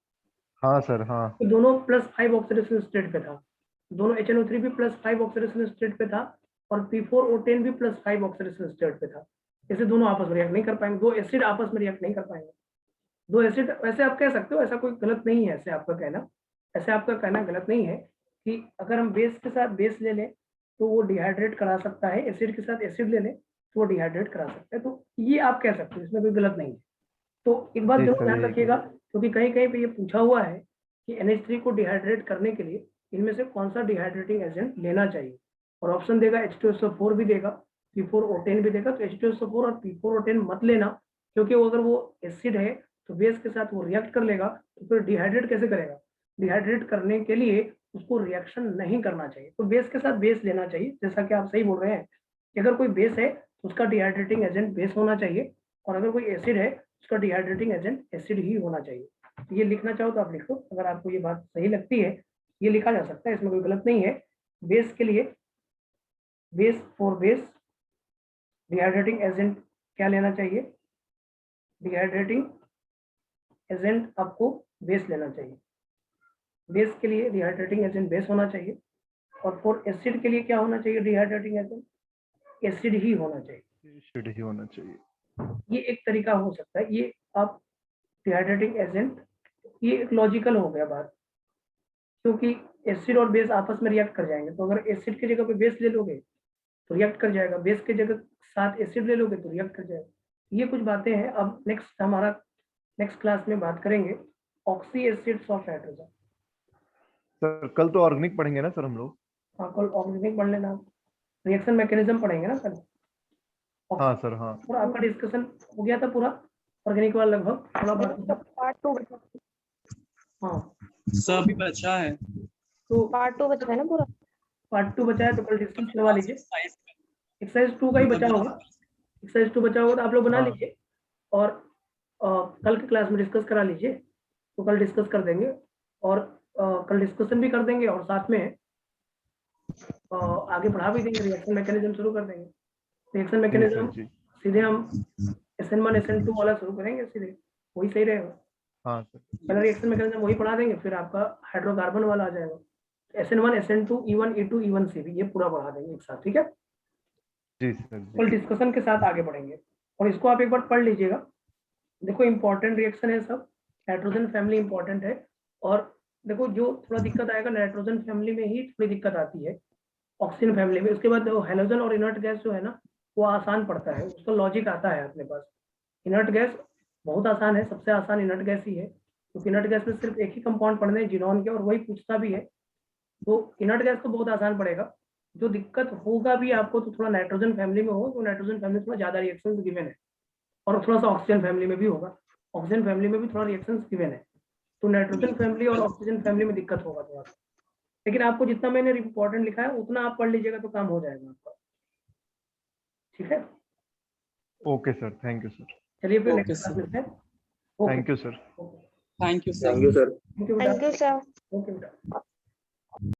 हाँ सर, हाँ। तो दोनों +5 ऑक्सीडेशन स्टेट पे था, दोनों HNO3 भी +5 ऑक्सीडेशन स्टेट पे था और P4O10 भी +5 ऑक्सीडेशन स्टेट पे था। ऐसे दोनों आपस में रिएक्ट नहीं कर पाएंगे, दो एसिड आपस में रिएक्ट नहीं कर पाएंगे। दो एसिड, वैसे आप कह सकते हो, ऐसा कोई गलत नहीं है, ऐसे आपका कहना गलत नहीं है कि अगर हम बेस के साथ बेस ले लें तो वो डिहाइड्रेट करा सकता है, एसिड के साथ एसिड ले लें तो वो डिहाइड्रेट करा सकता है, तो ये आप कह सकते हो, इसमें कोई गलत नहीं है। तो एक बात जी जरूर सर, ध्यान यही रखिएगा, क्योंकि कहीं कहीं पे ये पूछा हुआ है कि NH3 को डिहाइड्रेट करने के लिए इनमें से कौन सा डिहाइड्रेटिंग एजेंट लेना चाहिए, और ऑप्शन देगा H2SO4 भी देगा, P4O10 भी देगा। तो H2SO4 और P4O10 मत लेना, क्योंकि वो अगर वो एसिड है तो बेस के साथ वो रिएक्ट कर लेगा, तो फिर डिहाइड्रेट कैसे करेगा? डिहाइड्रेट करने के लिए उसको रिएक्शन नहीं करना चाहिए, तो बेस के साथ बेस लेना चाहिए। जैसा कि आप सही बोल रहे हैं कि अगर कोई बेस है तो उसका डिहाइड्रेटिंग एजेंट बेस होना चाहिए, और अगर कोई एसिड है उसका डिहाइड्रेटिंग एजेंट एसिड ही होना चाहिए। तो ये लिखना चाहो तो आप लिखो, अगर आपको ये बात सही लगती है ये लिखा जा सकता है, इसमें कोई गलत नहीं है। बेस के लिए बेस डिहाइड्रेटिंग एजेंट क्या लेना चाहिए? डिहाइड्रेटिंग एजेंट आपको बेस लेना चाहिए, बेस के लिए डिहाइड्रेटिंग एजेंट बेस होना चाहिए, और फॉर एसिड के लिए क्या होना चाहिए? डिहाइड्रेटिंग एजेंट एसिड ही होना चाहिए। शुड ही होना चाहिए। ये एक तरीका हो सकता है। ये आप डिहाइड्रेटिंग एजेंट, ये एक लॉजिकल हो गया बात, क्योंकि एसिड और बेस आपस में रिएक्ट कर जाएंगे। तो अगर एसिड की जगह पे बेस ले लोगे तो रिएक्ट कर जाएगा, बेस की जगह साथ एसिड ले लोगे तो रिएक्ट कर जाएगा। ये कुछ बातें हैं। अब नेक्स्ट क्लास में बात करेंगे oxy acids of hydrogen. Sir कल तो ऑर्गेनिक पढ़ेंगे ना सर हम लोग? हाँ, कल ऑर्गेनिक पढ़ लेना, रिएक्शन मैकेनिज्म पढ़ेंगे ना कल। हाँ सर हाँ। और आपका डिस्कशन हो गया था पूरा ऑर्गेनिक वाला लगभग, थोड़ा बात। पार्ट 2 हाँ, सर अभी बचा है तो पार्ट 2 बचा है ना पूरा। पार्ट 2 बचा है, तो कल डिस्कस करवा लीजिए। एक्सरसाइज 2 का ही बचा होगा, एक्सरसाइज 2 बचा होगा तो आप लोग बना हाँ। लीजिए और कल की क्लास में डिस्कस करा लीजिए। तो कल डिस्कस कर देंगे और कल डिस्कशन भी कर देंगे और साथ में आगे बढ़ा भी देंगे, रिएक्शन मैकेनिज्म शुरू कर देंगे। रिएक्शन जी मैकेनिज्म सर जी। सीधे हम SN1 SN2 वाला शुरू करेंगे, सीधे वही सही रहेगा। हाँ सर। पहले रिएक्शन मैकेनिज्म वही पढ़ा देंगे, फिर आपका हाइड्रोकार्बन वाला आ जाएगा, SN1 SN2 E1 E2 E1 से भी ये पूरा पढ़ा देंगे एक साथ, ठीक है। जी सर जी। कल डिस्कशन के साथ आगे बढ़ेंगे और इसको आप एक बार पढ़ लीजिएगा। देखो इंपॉर्टेंट रिएक्शन है सब, नाइट्रोजन फैमिली इंपॉर्टेंट है। और देखो जो थोड़ा दिक्कत आएगा नाइट्रोजन फैमिली में ही थोड़ी दिक्कत आती है, ऑक्सीजन फैमिली में। उसके बाद हेलोजन और इनर्ट गैस जो है ना वो आसान पड़ता है, उसका लॉजिक आता है अपने पास। इनर्ट गैस बहुत आसान है, सबसे आसान इनर्ट गैस ही है, क्योंकि इनर्ट गैस में सिर्फ एक ही कंपाउंड पढ़ने हैं जिनॉन के, और वही पूछता भी है। तो इनर्ट गैस तो बहुत आसान पड़ेगा। जो दिक्कत होगा भी आपको तो थोड़ा नाइट्रोजन फैमिली में हो, तो नाइट्रोजन फैमिली में थोड़ा ज्यादा रिएक्शन गिवन है, और थोड़ा सा ऑक्सीजन फैमिली में भी होगा, ऑक्सीजन फैमिली में भी थोड़ा रिएक्शन गिवन है। तो नाइट्रोजन फैमिली और ऑक्सीजन फैमिली में दिक्कत होगा थोड़ा सा, लेकिन आपको जितना मैंने इंपॉर्टेंट लिखा है उतना आप पढ़ लीजिएगा तो काम हो जाएगा आपका, ठीक है। Okay sir, thank you sir. चलिए फिर ओके नेक्स्ट क्लास सर, मिलते हैं। Thank you sir. Thank you sir. Thank you sir. Thank you बेटा। Thank you sir. ओके बेटा।